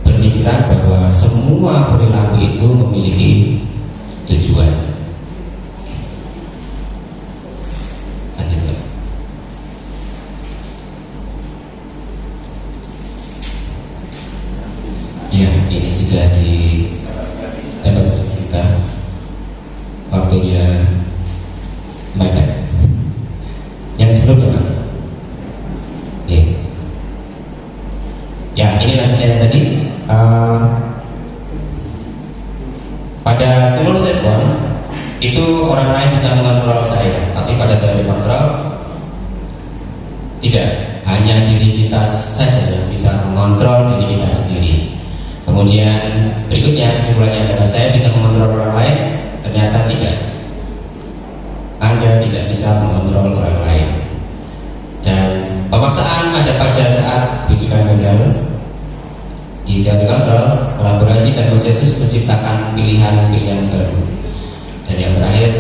berpikiran bahwa semua perilaku itu memiliki tujuan. Ya, ini sudah di kita waktunya mepet. Yang sebelumnya ya, ini yang tadi pada stimulus respon itu orang lain bisa mengontrol saya, tapi pada teori kontrol tidak, hanya diri kita saja yang bisa mengontrol diri kita sendiri. Kemudian berikutnya kesimpulannya adalah saya bisa mengontrol orang lain, ternyata tidak. Anda tidak bisa mengontrol orang lain. Dan pemaksaan ada pada saat bujukan gagal. Di teori kontrol, kolaborasi dan konsensus menciptakan pilihan-pilihan baru. Dan yang terakhir,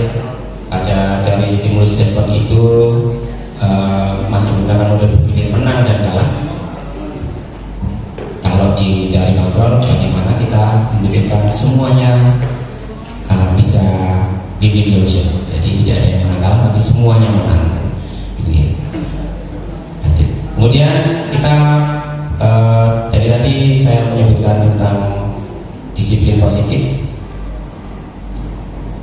pada teori stimulus respon itu masih menggunakan model berpikir menang dan kalah. Kalau di teori kontrol, bagaimana kita memikirkan semuanya bisa win-win solution. Jadi tidak ada yang menang kalah, tapi semuanya menang. Gitu ya. Kemudian kita dari tadi saya menyebutkan tentang disiplin positif.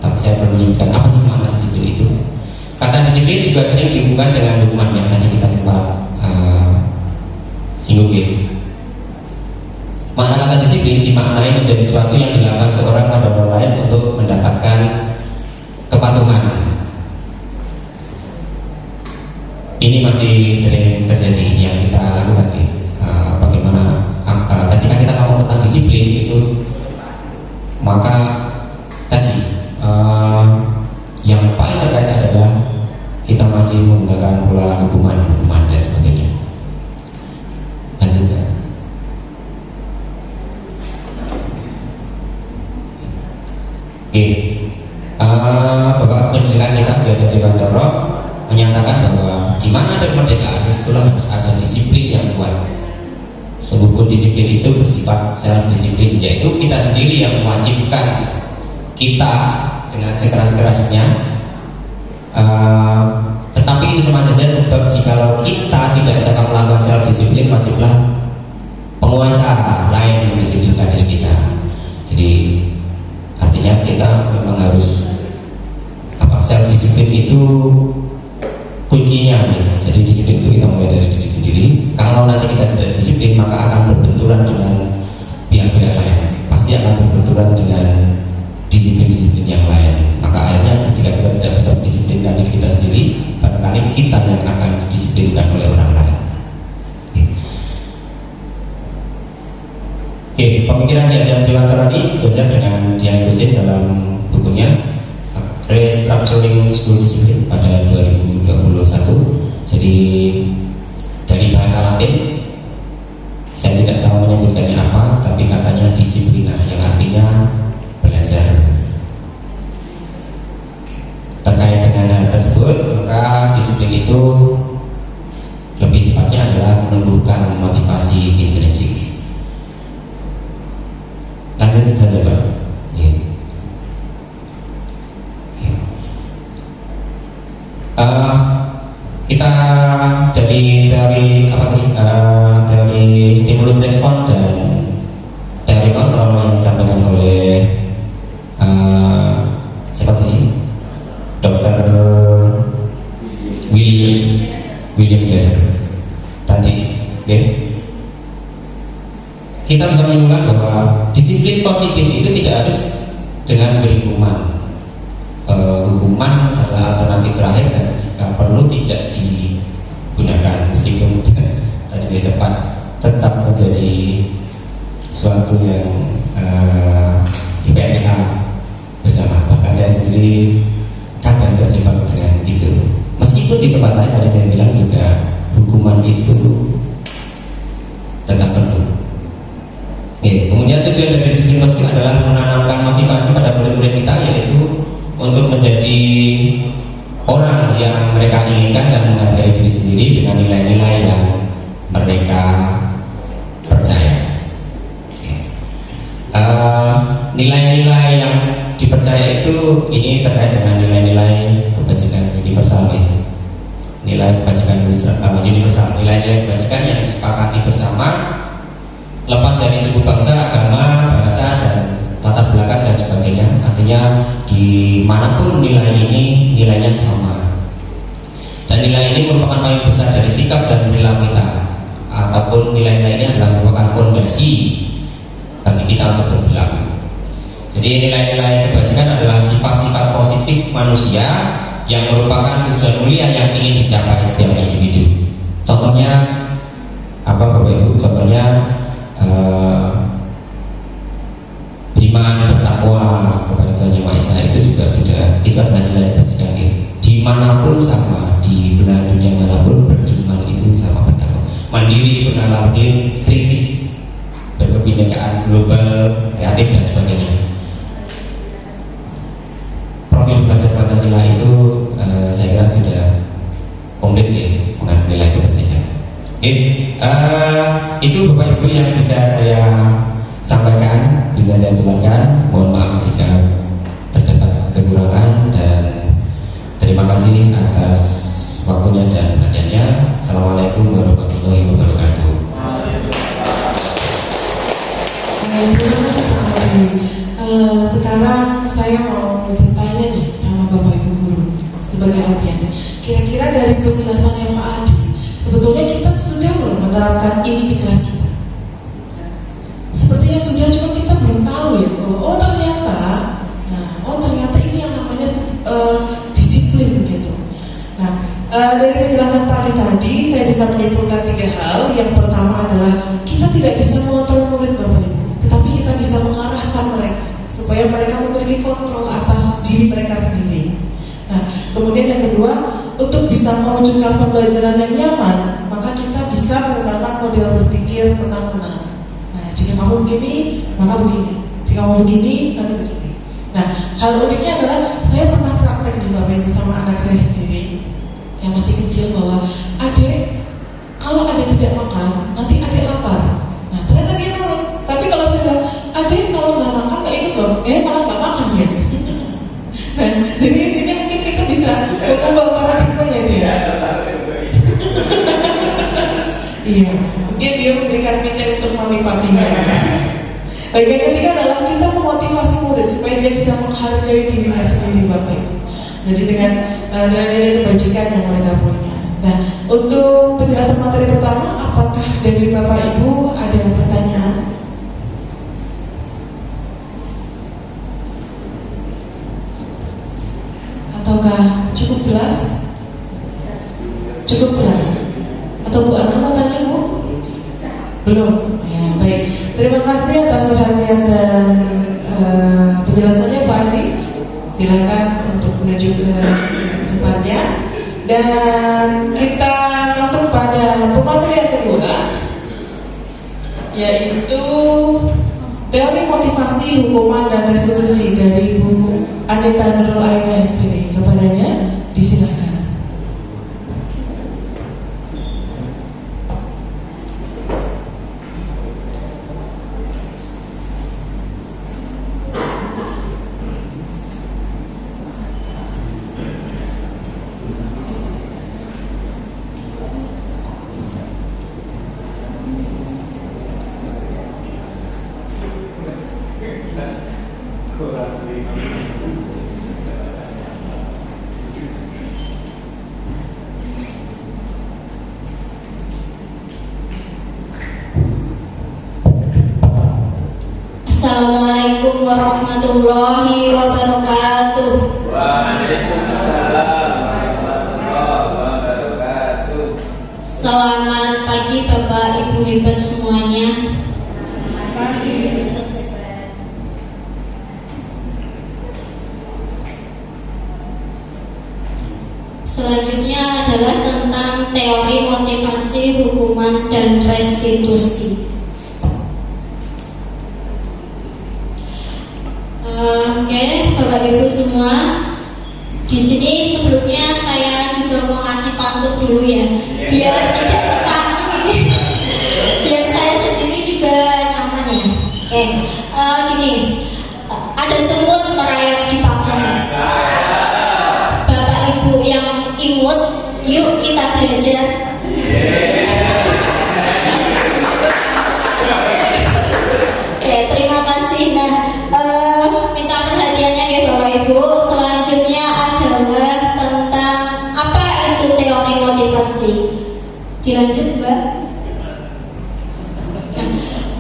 Tapi saya belum menyebutkan apa sih makna disiplin itu. Kata disiplin juga sering dihubungkan dengan hukuman yang tadi kita sempat singgung ya. Makna kata disiplin dimaknai menjadi sesuatu yang dilakukan seorang pada orang lain untuk mendapatkan kepatuhan. ini masih sering terjadi yang kita lakukan nih. Bagaimana ketika kita ngomong tentang disiplin itu, maka tadi yang paling terkait adalah kita masih menggunakan pola hukuman dan sebagainya. Lanjut ya. Oke, Bapak pendidikan kita belajar di Bantoro menyatakan bahwa di mana ada kemerdekaan disitulah harus ada disiplin yang kuat. Sebetulnya disiplin itu bersifat self disiplin, yaitu kita sendiri yang mewajibkan kita dengan sekeras-kerasnya. Tetapi itu sama saja, sebab jikalau kita tidak cara melakukan self disiplin, wajiblah penguasa lain mendisiplinkan diri kita. Jadi artinya kita memang harus self disiplin itu kuncinya nih. Jadi disiplin itu kita mulai dari diri sendiri. Kalau nanti kita tidak disiplin, maka akan berbenturan dengan pihak-pihak lain. Pasti akan berbenturan dengan disiplin-disiplin yang lain. Maka akhirnya jika kita tidak bisa mendisiplinkan diri kita sendiri, barangkali kita yang akan didisiplinkan oleh orang lain. Oke, pemikiran Dian Dewantara ini sejajar dengan Dian Gosin dalam bukunya Restructuring School Discipline pada 2021. Jadi dari bahasa Latin, saya tidak tahu menyebutkannya apa, tapi katanya disiplina, yang artinya belajar. Terkait dengan hal tersebut, maka disiplin itu lebih tepatnya adalah menumbuhkan motivasi intrinsik. Lanjut saja Pak. Kita dari apa tadi dari stimulus respon dan teori kontrol yang disampaikan oleh siapa tadi? Dr. William Glaser tadi. Okay. Kita bisa menyimpulkan bahwa disiplin positif itu tidak harus dengan berhukuman. Hukuman adalah alternatif terakhir dan jika perlu tidak digunakan, meskipun tadi di depan tetap menjadi suatu yang IPK bersama. Bahkan saya sendiri kadang terjebak dengan itu. Meskipun di tempat lain tadi saya bilang juga hukuman itu tetap perlu. Kemudian tujuan dari disiplin positif adalah menanamkan motivasi pada murid-murid kita, yaitu untuk menjadi orang yang mereka inginkan dan menghargai diri sendiri dengan nilai-nilai yang mereka percaya. Nilai-nilai yang dipercaya itu ini terkait dengan nilai-nilai kebajikan universal ini. Nilai kebajikan universal, nilai-nilai kebajikan yang disepakati bersama, lepas dari suku, bangsa, agama, bahasa, dan latar belakang dan sebagainya. Artinya dimanapun nilai ini nilainya sama, dan nilai ini merupakan paling besar dari sikap dan perilaku kita, ataupun nilai-nilai ini adalah merupakan fondasi bagi kita untuk berperilaku. Jadi nilai-nilai kebajikan adalah sifat-sifat positif manusia yang merupakan tujuan mulia yang ingin dicapai setiap individu. Contohnya apa Bapak Ibu? Contohnya beriman, bertakwa kepada Tuhan Yang Maha Esa, itu juga sudah, itu adalah nilai kebajikan. Dimanapun sama, di belahan dunia manapun, beriman itu sama bertakwa, mandiri, bernalar, kritis, berkebinekaan global, kreatif dan sebagainya. Profil belajar Pancasila itu saya kira sudah komplit ya dengan nilai kebajikan. Itu Bapak Ibu yang bisa saya sampaikan, bisa saya tularkan. Mohon maaf jika terdapat kekurangan, dan terima kasih atas waktunya dan perhatiannya. Assalamualaikum warahmatullahi wabarakatuh. Sekarang saya mau bertanya nih sama Bapak Ibu guru sebagai audiens. Kira-kira dari penjelasannya Pak Adi, sebetulnya kita sudah belum menerapkan ini di kelas kita? Sepertinya sudah, cuma kita belum tahu ya. Ternyata ini yang namanya disiplin gitu. Nah, dari penjelasan Pak Adi bisa mewujudkan pembelajaran yang nyaman, maka kita bisa menggunakan model berpikir menang-menang. Nah, jika kamu begini, maka begini. Jika kamu begini, nanti begini. Nah, hal uniknya adalah saya pernah praktek di Bapak Ibu sama anak saya sendiri yang masih kecil bahwa adik, kalau adik tidak makan, nanti adik lapar. Nah, ternyata dia nurut. Tapi kalau saya bilang, adik kalau nggak makan nggak ikut loh, malah nggak makan ya. Nah, jadi intinya mungkin kita bisa mengubah paradigmanya dia. Iya, mungkin dia memberikan kita untuk mami papinya. Baik, yang ketiga adalah kita memotivasi murid supaya dia bisa menghargai dirinya sendiri, Bapak Ibu. Jadi dengan nilai kebajikan yang mereka punya. Nah, untuk penjelasan materi pertama, apakah dari Bapak Ibu ada pertanyaan? Ataukah cukup jelas? Cukup jelas? Atau Bu Ana mau tanya, Bu? Belum? Ya, baik. Terima kasih atas perhatian dan penjelasannya Pak Andi. Silakan untuk menuju ke tempatnya. Dan kita masuk pada pemateri yang kedua, yaitu teori motivasi, hukuman, dan restitusi dari Bu Anita Nurul Aina SPD. Kepadanya disilakan. Assalamualaikum warahmatullahi wabarakatuh. Waalaikumsalam warahmatullahi wabarakatuh. Selamat pagi Bapak Ibu hebat semuanya. Selanjutnya adalah tentang teori motivasi, hukuman, dan restitusi. Oke, Bapak Ibu semua, di sini sebelumnya saya juga mau kasih pantun dulu ya, biar tidak sekali, biar saya sendiri juga nyaman ya. Oke, gini, ada semut merayap di papan. Bapak Ibu yang imut, yuk kita belajar. Oke, terima kasih. Nah, minta perhatiannya ya Bapak Ibu. Selanjutnya adalah tentang apa itu teori motivasi. Dilanjut Mbak.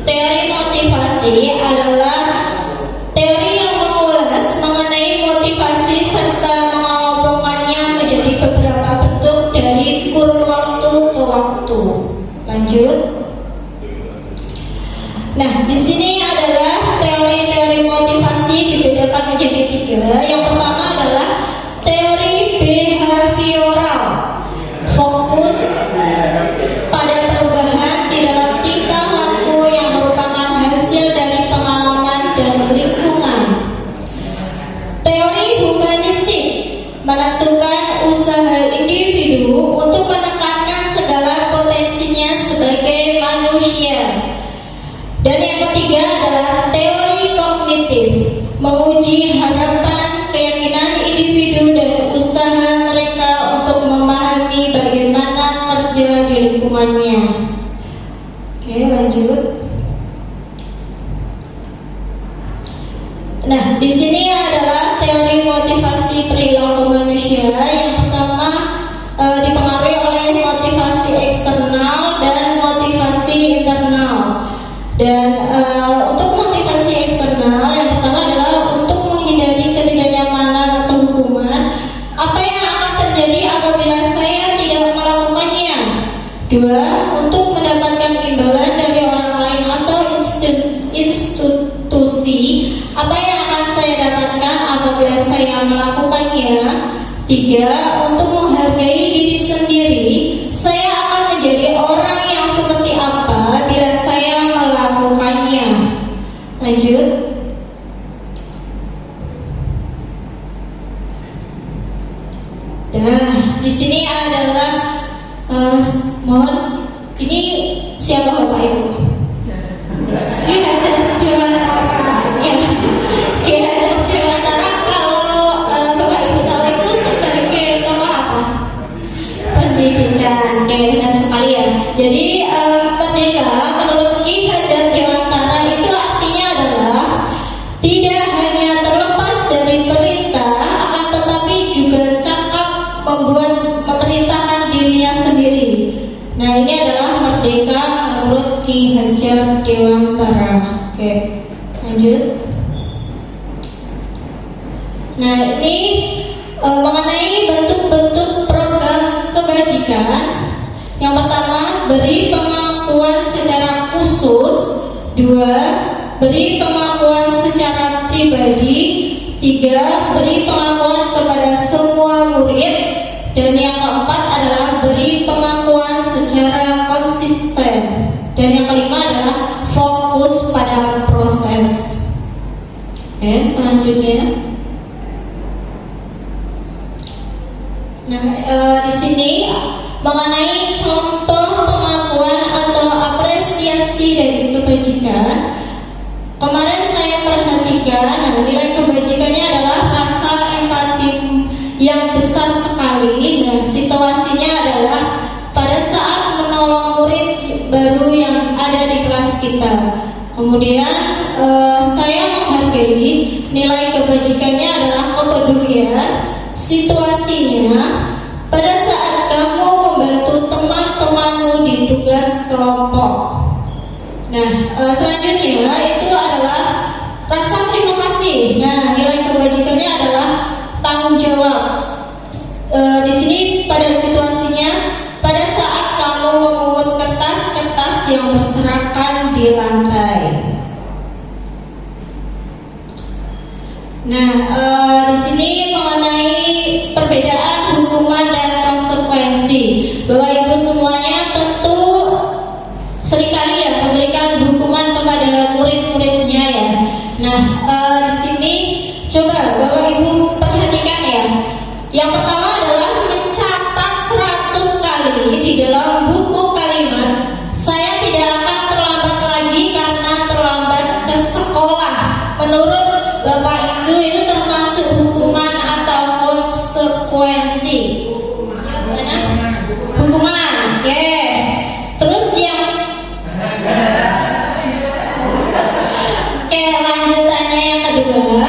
Teori motivasi adalah teori yang mengulas mengenai motivasi serta mengelompokkannya menjadi beberapa bentuk dari kurun waktu ke waktu. Lanjut. Nah, di sini adalah teori-teori motivasi dibedakan menjadi 3. Yang pertama adalah teori behavioral, fokus pada perubahan di dalam tingkah laku yang merupakan hasil dari pengalaman dan lingkungan. Teori humanistik menentukan usaha individu untuk menekankan segala potensinya sebagai manusia. Dan yang ketiga adalah teori kognitif, menguji harapan, keyakinan individu dan usaha mereka untuk memahami bagaimana kerja di lingkungannya. Oke, lanjut. Nah, di sini adalah teori motivasi perilaku manusia. Yang pertama dipengaruhi oleh motivasi eksternal dan motivasi internal. Dan untuk motivasi eksternal, yang pertama adalah untuk menghindari ketidaknyamanan atau hukuman. Apa yang akan terjadi apabila saya tidak melakukannya? 2. Untuk mendapatkan imbalan dari orang lain atau institusi. Apa yang akan saya dapatkan apabila saya melakukannya? 3. Untuk menghargai diri Mohon, ini siapa Bapak Ibu? Ki Hajar Dewantara. Ya, Ki Hajar Dewantara kalau Bapak Ibu tahu itu sebagai tokoh apa? Pendidikan. Ya, benar sekali ya. Jadi merdeka menurut Ki Hajar Dewantara itu artinya adalah tidak hanya terlepas dari perintah, akan tetapi juga cakap membuat memerintahkan dirinya sendiri. Nah, ini adalah merdeka menurut Ki Hajar Dewantara. Oke, lanjut. Nah, ini mengenai bentuk-bentuk program kebajikan. Yang pertama, beri pengakuan secara khusus. 2, beri pengakuan secara pribadi. 3, beri pengakuan kepada semua murid. Dan yang keempat adalah beri pengakuan secara konsisten. Dan yang kelima adalah fokus pada proses. Oke, selanjutnya. Nah, di sini mengenai contoh pengakuan atau apresiasi dari kebajikan. Kemarin saya perhatikan, nilai kebajikannya adalah rasa empati yang besar sekali. Nah, situasinya adalah pada saat menolong murid baru yang ada di kelas kita. Kemudian saya menghargai nilai kebajikannya adalah kepedulian. Situasinya pada saat kamu membantu teman-temanmu di tugas kelompok. Nah, selanjutnya itu adalah rasa terima kasih. Nah, nilai kebajikannya adalah tanggung jawab. Di sini pada situasinya pada saat kamu memungut kertas-kertas yang berserakan di lantai. Nah, di sini mengenai perbedaan hukuman dan konsekuensi. Bapak Ibu semuanya tentu seringkali ya memberikan hukuman kepada murid-muridnya ya. Nah, di sini coba Bapak Ibu perhatikan ya. Yang pertama adalah mencatat 100 kali di dalam buku kalimat, saya tidak akan terlambat lagi karena terlambat ke sekolah. Menurut Bapak itu termasuk hukuman atau konsekuensi? Hukuman, oke. Terus yang lanjutannya yang kedua,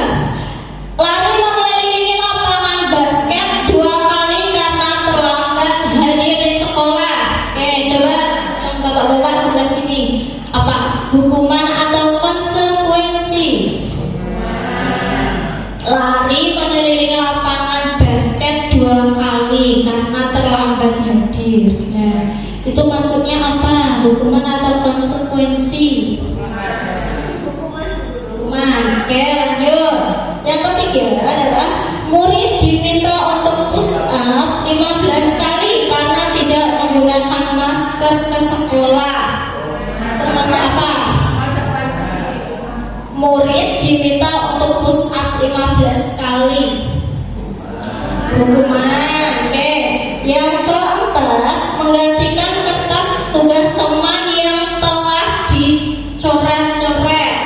lari mengelilingi lapangan basket 2 kali karena terlambat hadir di sekolah. Oke, coba bapak-bapak sebelah sini, apa hukuman atau konsekuensi? Lari mengelilingi lapangan basket 2 kali karena terlambat hadir. Nah, itu maksudnya apa? Hukuman atau konsekuensi? Hukuman. Oke, lanjut. Yang ketiga adalah murid diminta untuk push up 15 kali karena tidak menggunakan masker ke sekolah. Termasuk apa? Murid diminta untuk push up 15 kali. Hukuman. Oke. Yang keempat, menggantikan kertas tugas teman yang telah dicoret-coret.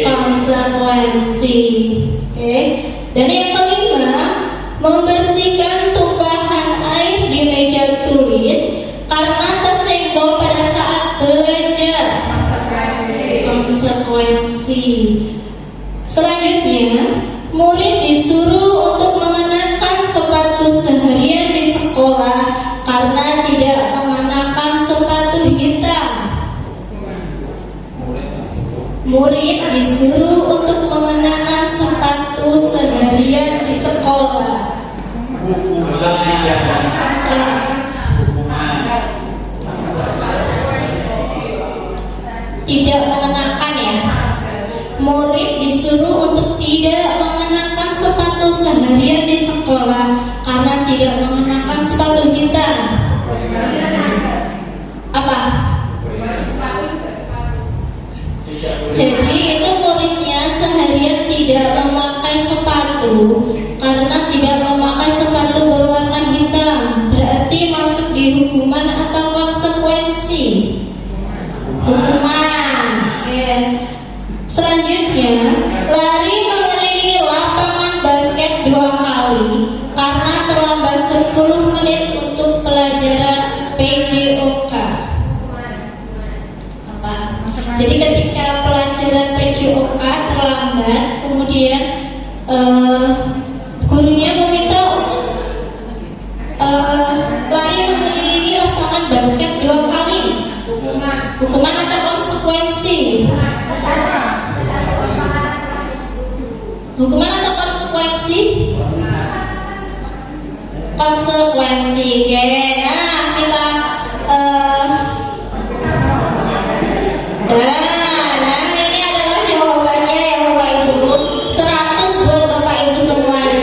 Konsekuensi. Oke. Dan yang kelima, membersihkan tumpahan air di meja tulis karena tersenggol pada saat belajar. Konsekuensi. Selanjutnya, murid disuruh untuk mengenakan sepatu seharian di sekolah karena tidak mengenakan sepatu hitam. Murid disuruh untuk mengenakan sepatu seharian di sekolah. Tidak mengenakan ya. Murid disuruh untuk tidak mengenakan sepatu seharian di sekolah karena tidak mengenakan sepatu hitam. Apa? Jadi itu muridnya seharian tidak memakai sepatu karena tidak memakai sepatu berwarna hitam. Berarti masuk di hukuman atau konsekuensi? Hukuman. Oke. Selanjutnya, lari mengelilingi lapangan basket 2 kali karena terlambat 10 menit untuk pelajaran PJOK. Apa? Jadi ketika pelajaran PJOK terlambat, kemudian gurunya meminta untuk lari mengelilingi lapangan basket 2 kali. Hukuman atau konsekuensi? Hukuman atau konsekuensi? Konsekuensi. Oke. Nah, kita nah ini adalah jawabannya ya Bapak Ibu. 100 buat Bapak Ibu semuanya.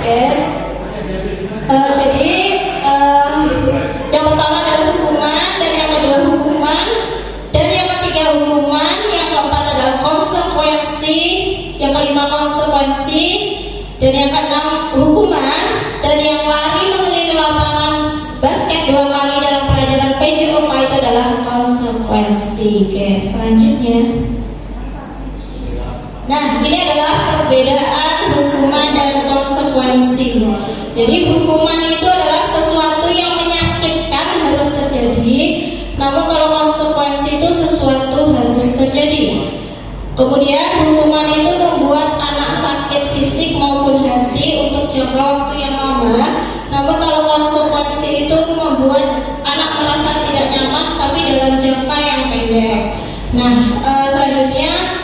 Oke. Jadi yang pertama adalah hukuman, dan yang kedua hukuman, dan yang ketiga hukuman, yang keempat adalah konsekuensi, yang kelima konsekuensi, dan yang keenam hukuman, dan yang lari mengelilingi lapangan basket 2 kali dalam pelajaran PJOK itu adalah konsekuensi. Oke, selanjutnya. Nah, ini adalah perbedaan hukuman dan konsekuensi. Jadi hukuman itu adalah sesuatu yang menyakitkan harus terjadi, namun kalau konsekuensi itu sesuatu harus terjadi. Kemudian hukuman itu membuat anak sakit fisik maupun hati untuk jangka waktu yang lama, namun kalau konsekuensi itu membuat anak merasa tidak nyaman tapi dalam jangka yang pendek. Nah, selanjutnya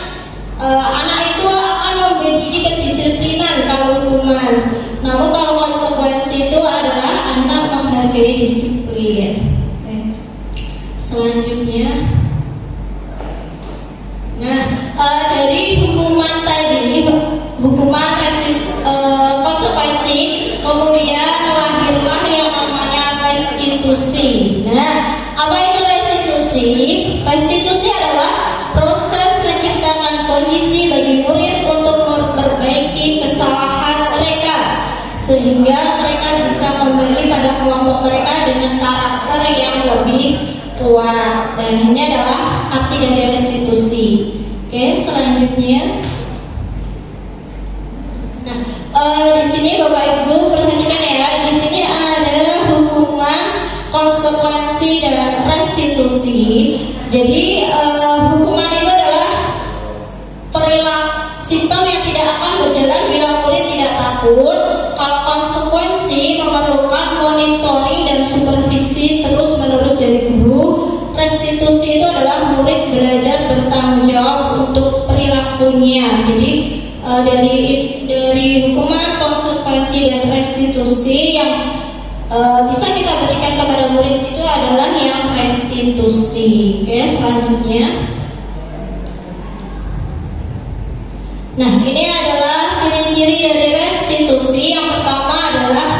anak itu akan memiliki kedisiplinan kalau hukuman, namun kalau konsekuensi itu adalah anak menghargai disiplin. Selanjutnya, nah dari hukuman tadi, hukuman konsekuensi, kemudian lahirlah yang namanya restitusi. Nah, apa itu restitusi? Restitusi adalah proses menciptakan kondisi bagi murid untuk memperbaiki kesalahan mereka sehingga mereka bisa kembali pada kelompok mereka dengan karakter yang lebih kuat. Dan ini adalah arti dari restitusi. Oke, selanjutnya. Nah, di sini Bapak Ibu perhatikan ya, di sini ada hukuman, konsekuensi dan restitusi. Jadi hukuman itu adalah perilaku sistem yang tidak akan berjalan bila murid tidak takut. Kalau konsekuensi memerlukan monitoring dan supervisi terus-menerus dari guru. Restitusi itu adalah murid belajar bertanggung jawab untuk perilakunya. Jadi dari hukuman, konsekuensi dan restitusi yang bisa kita berikan kepada murid itu adalah yang restitusi. Oke, selanjutnya. Nah, ini adalah ciri-ciri dari restitusi. Yang pertama adalah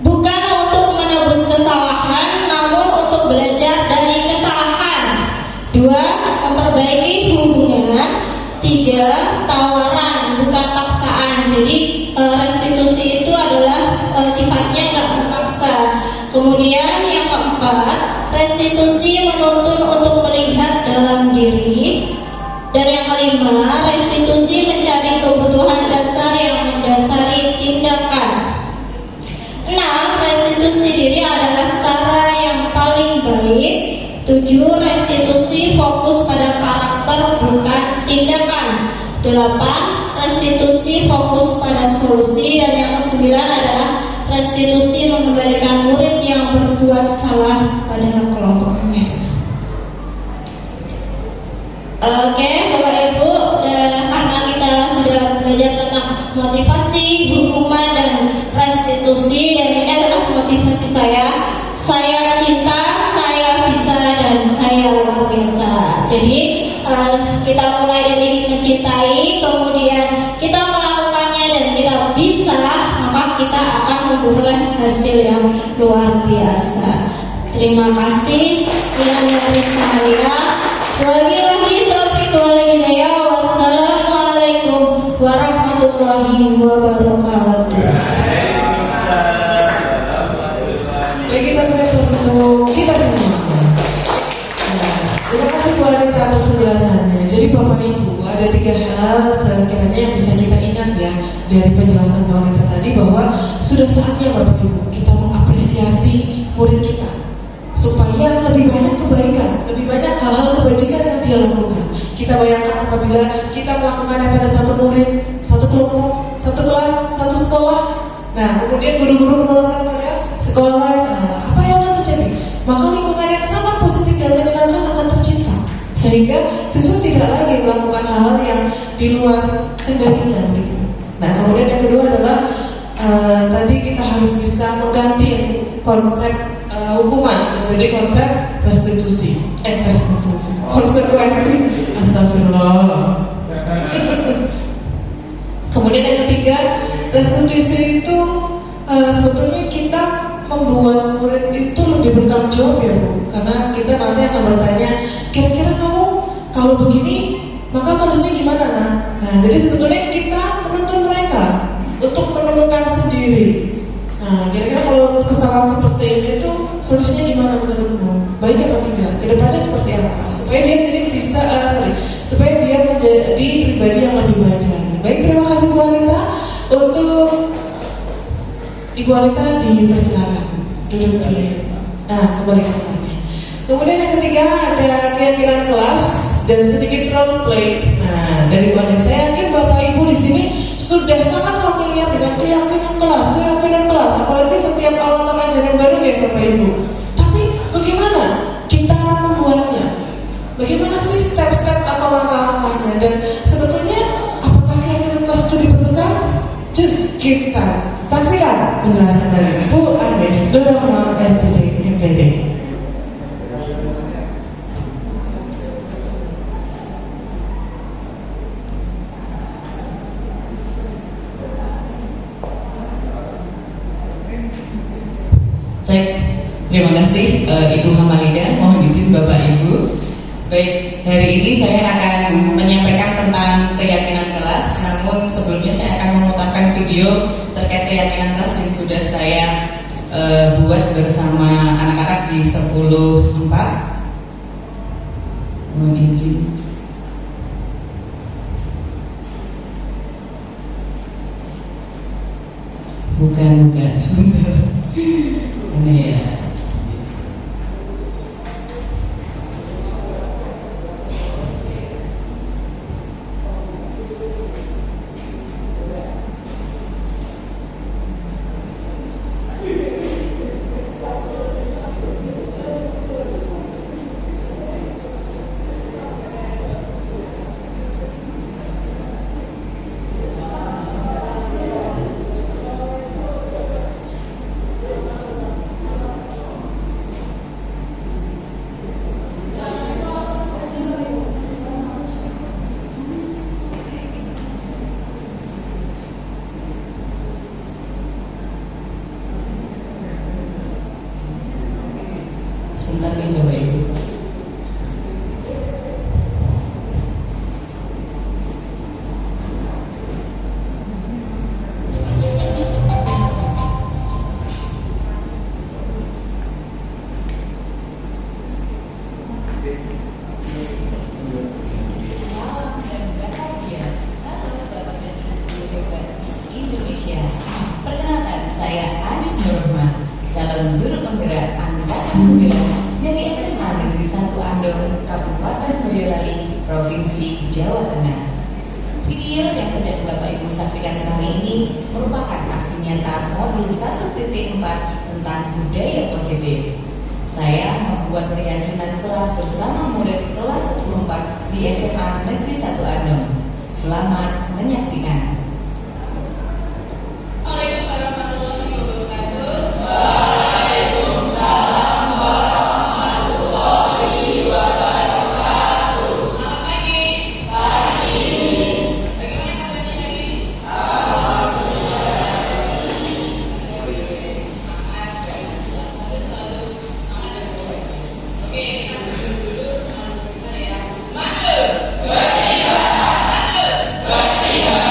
bukan untuk menebus kesalahan, namun untuk belajar dari kesalahan. 2. Memperbaiki hubungan. 3. Tawaran, bukan paksaan. Jadi restitusi itu adalah sifatnya nggak memaksa. Kemudian yang keempat, restitusi menuntun untuk melihat dalam diri. Dan yang kelima, restitusi mencari kebutuhan dasar yang mendasari tindakan. 6. Restitusi diri adalah cara yang paling baik. 7. Restitusi fokus pada karakter bukan tindakan. 8. Restitusi fokus pada solusi. Dan yang ke-9 adalah restitusi mengembalikan murid yang berbuat salah pada kelompoknya. Oke, Bapak Ibu, karena kita sudah belajar tentang motivasi, hukuman, dan restitusi, dan ini adalah motivasi saya. Saya cinta, saya bisa, dan saya luar biasa. Jadi kita mulai dari mencintai, kemudian kita melakukannya dan kita bisa, maka kita akan memperoleh hasil yang luar biasa. Terima kasih. Sekian dari saya. Wabillahi taufiq wal hidayah. Wassalamualaikum warahmatullahi wabarakatuh. sudah saatnya Bapak Ibu kita mengapresiasi murid kita supaya lebih banyak kebaikan, lebih banyak hal-hal kebajikan yang dia lakukan. Kita bayangkan apabila kita melakukannya pada satu murid, satu kelompok, satu kelas, satu sekolah. Nah, kemudian guru-guru menularkan pada sekolah lain. Nah, apa yang akan terjadi? Maka lingkungan yang sangat positif dan menyenangkan akan tercipta. Sehingga siswa tidak lagi melakukan hal-hal yang di luar kendalinya. Gitu. Nah, kemudian yang kedua adalah tadi kita harus bisa mengganti konsep hukuman menjadi konsep restitusi, konsekuensi. Astagfirullah. Kemudian yang ketiga, restitusi itu sebetulnya kita membuat murid itu lebih bertanggung jawab ya Bu, karena kita nanti akan bertanya, kira-kira kamu kalau begini maka solusinya gimana nak? Nah, jadi sebetulnya kita menuntun mereka untuk menemukan sendiri. Nah, kira-kira kalau kesalahan seperti ini itu solusinya gimana menurutmu? Baik atau tidak? Kedepannya seperti apa? Supaya dia jadi bisa, supaya dia menjadi pribadi yang lebih baik lagi. Baik, terima kasih Bu Anita. Untuk Ibu Anita dipersilakan duduk di. Nah, kembali ke tempatnya. Kemudian yang ketiga ada keyakinan kelas dan sedikit role play. Nah, dari Bu Anita, saya yakin Bapak Ibu di sini sudah sangat familiar dengan keyakinan kelas, apalagi setiap awal ajaran baru ya Bapak Ibu. Tapi bagaimana kita membuatnya? Bagaimana sih step-step atau langkah-langkahnya? Dan sebetulnya apakah keyakinan kelas itu diperlukan? Just kita saksikan penjelasan dari Bu Anies Dorama SPD MPD. Terima kasih Ibu Hamalida, mohon izin Bapak Ibu. Baik, hari ini saya akan menyampaikan tentang keyakinan kelas. Namun sebelumnya saya akan memutarkan video terkait keyakinan kelas yang sudah saya buat bersama anak-anak di 10.4. Mohon izin. Bukan, sebentar. Ini ya. Provinsi Jawa Tengah. Video yang sedang Bapak Ibu saksikan kali ini merupakan aksi nyata modul 1.4 tentang budaya positif. Saya membuat keyakinan kelas bersama murid kelas 10.4 di SMA Negeri 1 Andong. Selamat menyaksikan. Berdeka,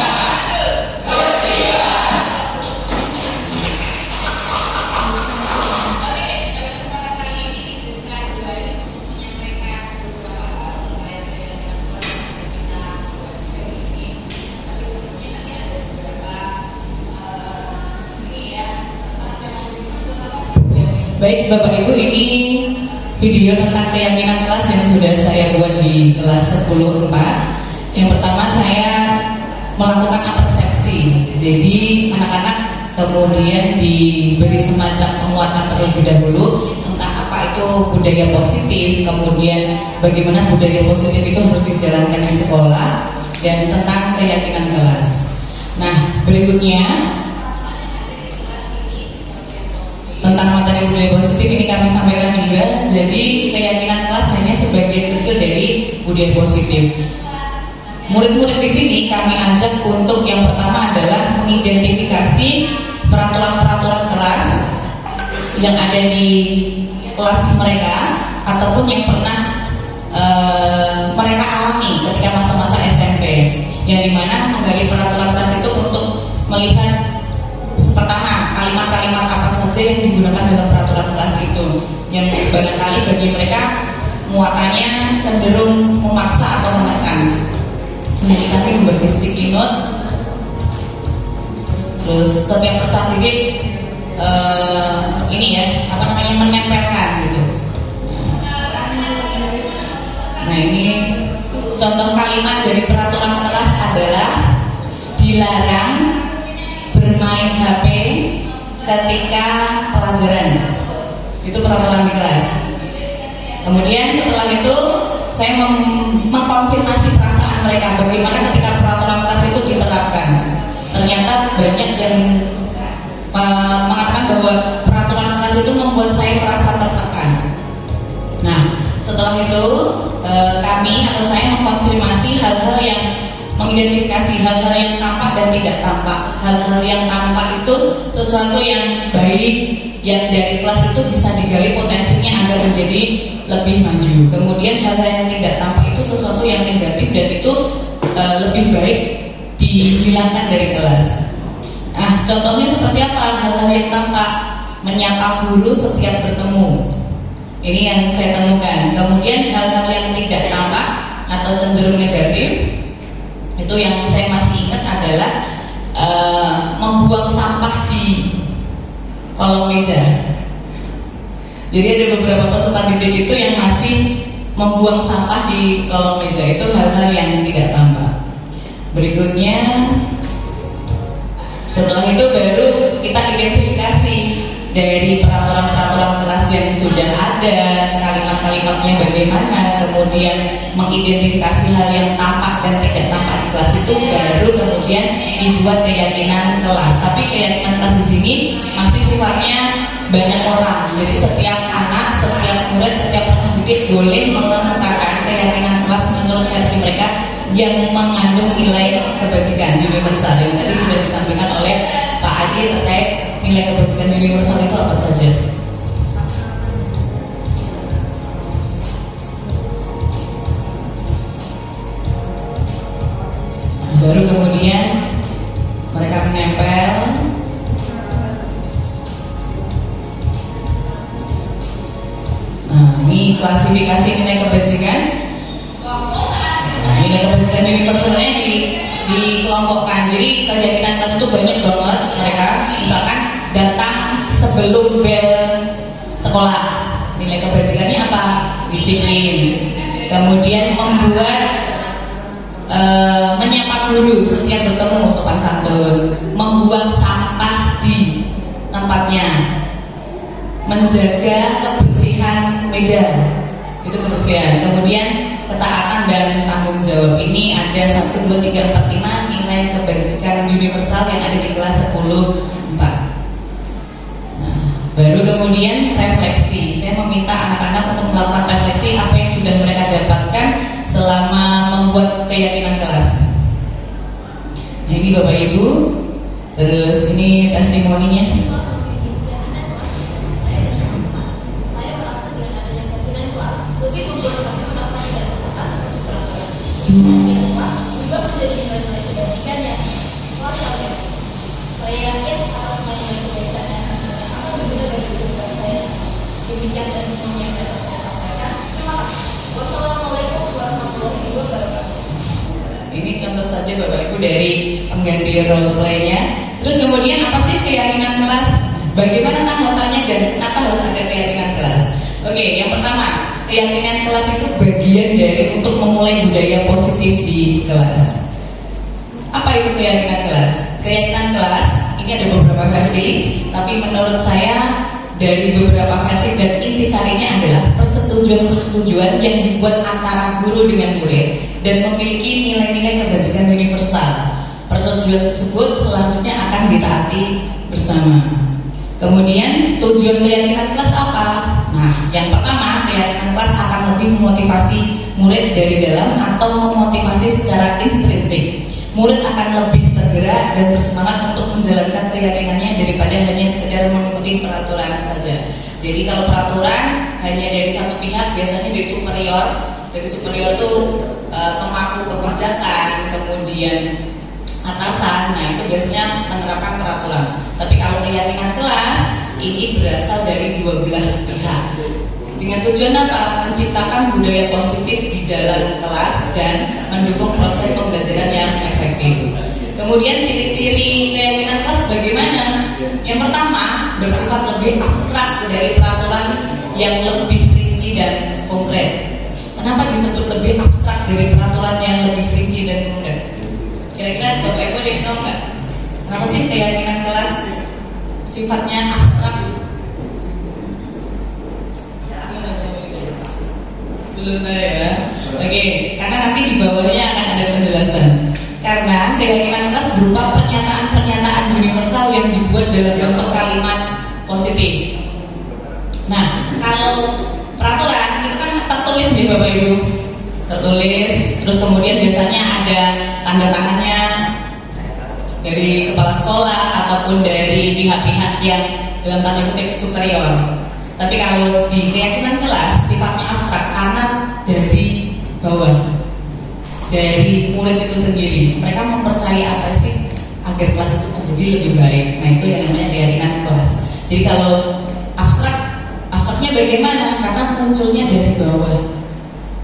Baik Bapak Ibu, ini video tentang keyakinan kelas yang sudah saya buat di kelas 10-4. Yang pertama saya melakukan persepsi. Jadi anak-anak kemudian diberi semacam penguatan terlebih dahulu tentang apa itu budaya positif, kemudian bagaimana budaya positif itu harus dijalankan di sekolah, dan tentang keyakinan kelas. Nah, berikutnya tentang materi budaya positif ini kami sampaikan juga. Jadi keyakinan kelas hanya sebagian kecil dari budaya positif. Murid-murid di sini kami ajak untuk yang pertama adalah mengidentifikasi peraturan-peraturan kelas yang ada di kelas mereka ataupun yang pernah mereka alami ketika masa-masa SMP, yang dimana menggali peraturan kelas itu untuk melihat pertama kalimat-kalimat apa saja yang digunakan dalam peraturan kelas itu yang barangkali bagi mereka muatannya cenderung memaksa atau menekan. Jadi kami membagi sticky note, terus setiap peserta didik ini ya menempelkan gitu. Nah, ini contoh kalimat dari peraturan kelas adalah dilarang bermain HP ketika pelajaran. Itu peraturan di kelas. Kemudian setelah itu saya mengkonfirmasi perasaan mereka bagaimana ketika peraturan kelas itu diterapkan. Ternyata banyak yang mengatakan bahwa peraturan kelas itu membuat saya merasa tertekan. Nah, setelah itu kami atau saya mengkonfirmasi hal-hal yang mengidentifikasi hal-hal yang tampak dan tidak tampak. Hal-hal yang tampak itu sesuatu yang baik, yang dari kelas itu bisa digali potensinya agar menjadi lebih maju. Kemudian hal-hal yang tidak tampak itu sesuatu yang negatif dan itu lebih baik dihilangkan dari kelas. Contohnya seperti apa hal-hal yang tampak? Menyapa guru setiap bertemu. Ini yang saya temukan. Kemudian hal-hal yang tidak tampak atau cenderung negatif itu yang saya masih ingat adalah membuang sampah di kolong meja. Jadi ada beberapa peserta didik itu yang masih membuang sampah di kolong meja. Itu hal-hal yang tidak tampak. Berikutnya, setelah itu baru kita identifikasi dari peraturan-peraturan kelas yang sudah ada, kalimat-kalimatnya bagaimana, kemudian mengidentifikasi hal yang tampak dan tidak tampak di kelas itu, baru kemudian dibuat keyakinan kelas. Tapi keyakinan kelas di sini masih sifatnya banyak orang. Jadi setiap anak, setiap murid, setiap pendidik boleh mengemukakan keyakinan kelas menurut versi mereka yang mengandung nilai kebajikan universal yang tadi sudah disampaikan oleh Pak Adi terkait nilai kebajikan universal itu apa saja. Baru kemudian mereka menempel. Nah, ini klasifikasi nilai kebajikan. Nilai kebajikan universalnya dikelompokkan. Jadi keyakinan kelas itu banyak banget. Mereka misalkan datang sebelum bel sekolah. Nilai kebajikannya apa? Disiplin. Kemudian membuat menyapa guru setiap bertemu sopan santun. Membuang sampah di tempatnya. Menjaga kebersihan meja. Itu kebersihan. Kemudian ketaatan dan tanggung jawab. Ini ada 1, 2, 3, 4, 5 nilai kebajikan universal yang ada di kelas 10-4. Nah, baru kemudian refleksi. Saya meminta anak-anak untuk melakukan refleksi apa yang sudah mereka dapatkan selama membuat keyakinan kelas. Nah, ini Bapak Ibu. Terus ini testimoninya. Ini contoh saja Bapak Ibu dari pengganti role play-nya. Terus kemudian apa sih keyakinan kelas? Bagaimana tahapannya dan kenapa harus ada Oke, yang pertama, keyakinan kelas itu bagian dari untuk memulai budaya positif di kelas. Apa itu keyakinan kelas? Keyakinan kelas ini ada beberapa versi, tapi menurut saya dari beberapa versi dan intisarinya adalah persetujuan-persetujuan yang dibuat antara guru dengan murid dan memiliki nilai-nilai kebajikan universal. Persetujuan tersebut selanjutnya akan ditaati bersama. Kemudian tujuan keyakinan kelas apa? Nah, yang pertama, keyakinan kelas akan lebih memotivasi murid dari dalam atau memotivasi secara intrinsik. Murid akan lebih tergerak dan bersemangat untuk menjalankan keyakinannya daripada hanya sekedar mengikuti peraturan saja. Jadi kalau peraturan hanya dari satu pihak, biasanya dari superior. Dari superior itu pemangku kebijakan, kemudian atasan. Nah, itu biasanya menerapkan peraturan. Tapi kalau keyakinan kelas ini berasal dari dua belah pihak. Dengan tujuan apa? Menciptakan budaya positif di dalam kelas dan mendukung proses pembelajaran yang efektif. Kemudian ciri-ciri keyakinan kelas bagaimana? Yang pertama, bersifat lebih abstrak dari peraturan yang lebih rinci dan konkret. Kenapa disebut lebih abstrak dari peraturan yang lebih rinci dan konkret? Kira-kira Bapak Ibu ada yang tahu nggak? Kenapa sih keyakinan kelas sifatnya abstrak? Belum tahu ya? Oke, karena nanti di bawahnya akan ada penjelasan. Karena keyakinan kelas berupa pernyataan-pernyataan universal yang dibuat dalam bentuk kalimat positif. Nah, kalau peraturan itu kan tertulis nih Bapak Ibu, tertulis, terus kemudian biasanya ada tanda tangannya dari kepala sekolah ataupun dari pihak-pihak yang dalam tanda kutip superior. Tapi kalau di keyakinan kelas sifatnya abstrak karena dari bawah, dari murid itu sendiri. Mereka mempercayai apa sih agar kelas itu menjadi lebih baik. Nah, itu yang namanya keyakinan kelas. Jadi kalau abstraknya bagaimana? Karena munculnya dari bawah,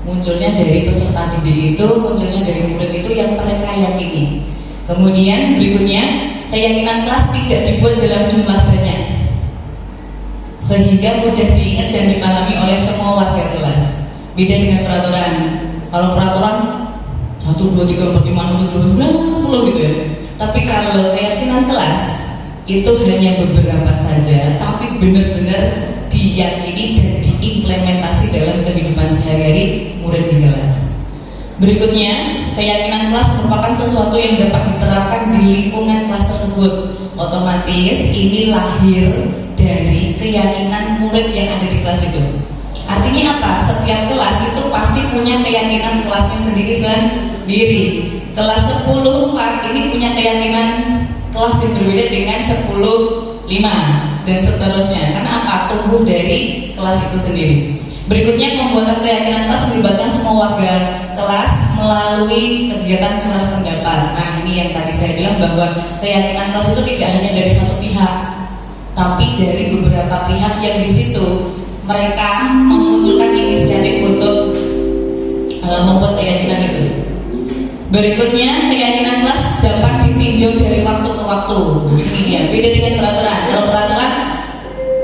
munculnya dari peserta didik itu, munculnya dari murid itu yang mereka yakini. Kemudian berikutnya, keyakinan kelas tidak dibuat dalam jumlah banyak, sehingga mudah diingat dan dipahami oleh semua warga kelas. Beda dengan peraturan. Kalau peraturan 1, 2, 3, 4, 5, 6, 7, 8, 9, 10 gitu ya. Tapi kalau keyakinan kelas itu hanya beberapa saja, tapi benar-benar diyakini dan diimplementasi dalam kehidupan sehari-hari murid di kelas. Berikutnya, keyakinan kelas merupakan sesuatu yang dapat diterapkan di lingkungan kelas tersebut. Otomatis ini lahir dari keyakinan murid yang ada di kelas itu. Artinya apa? Setiap kelas itu pasti punya keyakinan kelasnya sendiri. Kelas 10-4 ini punya keyakinan kelas yang berbeda dengan 10-5 dan seterusnya. Karena apa? Tumbuh dari kelas itu sendiri. Berikutnya, pembuatan keyakinan kelas melibatkan semua warga kelas melalui kegiatan curah pendapat. Nah, ini yang tadi saya bilang bahwa keyakinan kelas itu tidak hanya dari satu pihak, tapi dari beberapa pihak yang di situ mereka memunculkan inisiatif untuk membuat keyakinan itu. Berikutnya, keyakinan kelas dapat ditinjau dari waktu ke waktu. Ini dia, beda dengan peraturan. Kalau peraturan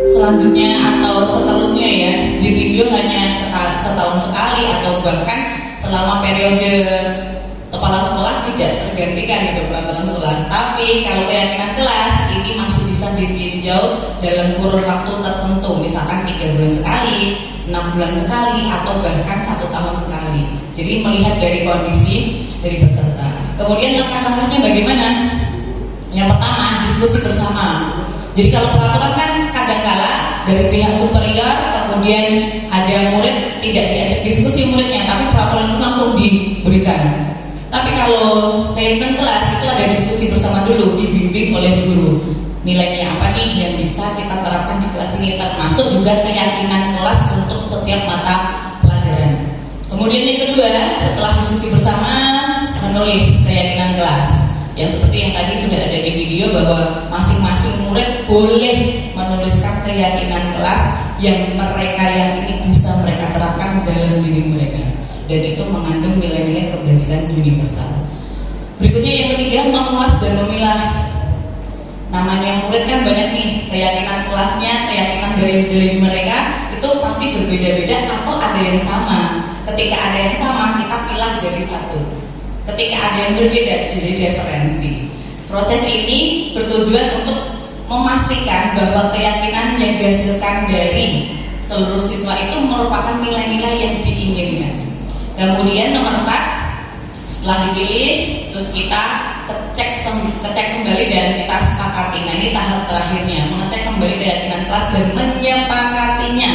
selanjutnya atau seterusnya ya ditinjau hanya setahun sekali atau bahkan selama periode kepala sekolah tidak tergantikan gitu peraturan sekolah. Tapi kalau keyakinan kelas ini masih bisa ditinjau dalam kurun waktu tertentu, misalkan 3 bulan sekali, 6 bulan sekali, atau bahkan 1 tahun sekali. Jadi melihat dari kondisi dari peserta. Kemudian langkah-langkahnya bagaimana? Yang pertama, diskusi bersama. Jadi kalau peraturan kan kadang-kala dari pihak superior, kemudian ada murid tidak diajak diskusi muridnya, tapi peraturan itu langsung diberikan. Tapi kalau keyakinan kelas itu ada diskusi bersama dulu, dibimbing oleh guru. Nilainya apa nih yang bisa kita terapkan di kelas ini, termasuk juga keyakinan kelas untuk setiap mata pelajaran. Kemudian yang kedua, setelah diskusi bersama, menulis keyakinan kelas. Yang seperti yang tadi sudah ada di video bahwa masing-masing murid boleh menuliskan keyakinan kelas yang mereka yakini bisa mereka terapkan dalam diri mereka, dan itu mengandung nilai-nilai kebajikan universal. Berikutnya yang ketiga, mengulas dan memilah. Namanya murid kan banyak nih, keyakinan kelasnya, keyakinan dari diri mereka itu pasti berbeda-beda atau ada yang sama. Ketika ada yang sama, kita pilah jadi satu. Ketika ada yang berbeda, jadi diferensi. Proses ini bertujuan untuk memastikan bahwa keyakinan yang dihasilkan dari seluruh siswa itu merupakan nilai-nilai yang diinginkan. Kemudian nomor 4, setelah dipilih, terus kita kecek kembali dan kita sepakati. Nah, ini tahap terakhirnya, mengecek kembali keyakinan kelas dan menyepakatinya.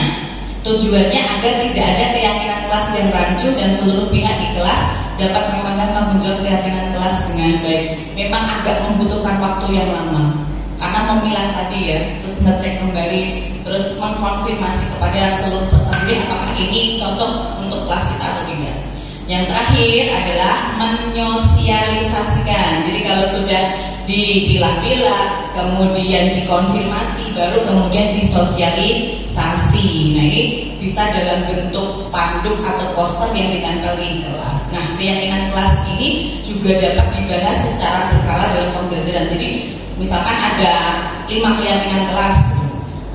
Tujuannya agar tidak ada keyakinan kelas yang rancu dan seluruh pihak di kelas dapat memegang tanggung jawab keyakinan kelas dengan baik. Memang agak membutuhkan waktu yang lama karena memilah tadi ya, terus ngecek kembali, terus mengkonfirmasi kepada seluruh peserta didik apakah ini cocok untuk kelas kita atau tidak. Yang terakhir adalah menyosialisasikan. Jadi kalau sudah dipilah-pilah, kemudian dikonfirmasi, baru kemudian disosialisasi. Nah, ini bisa dalam bentuk spanduk atau poster yang ditempel di kelas. Nah, keyakinan kelas ini juga dapat dibahas secara berkala dalam pembelajaran. Jadi misalkan ada 5 keyakinan kelas.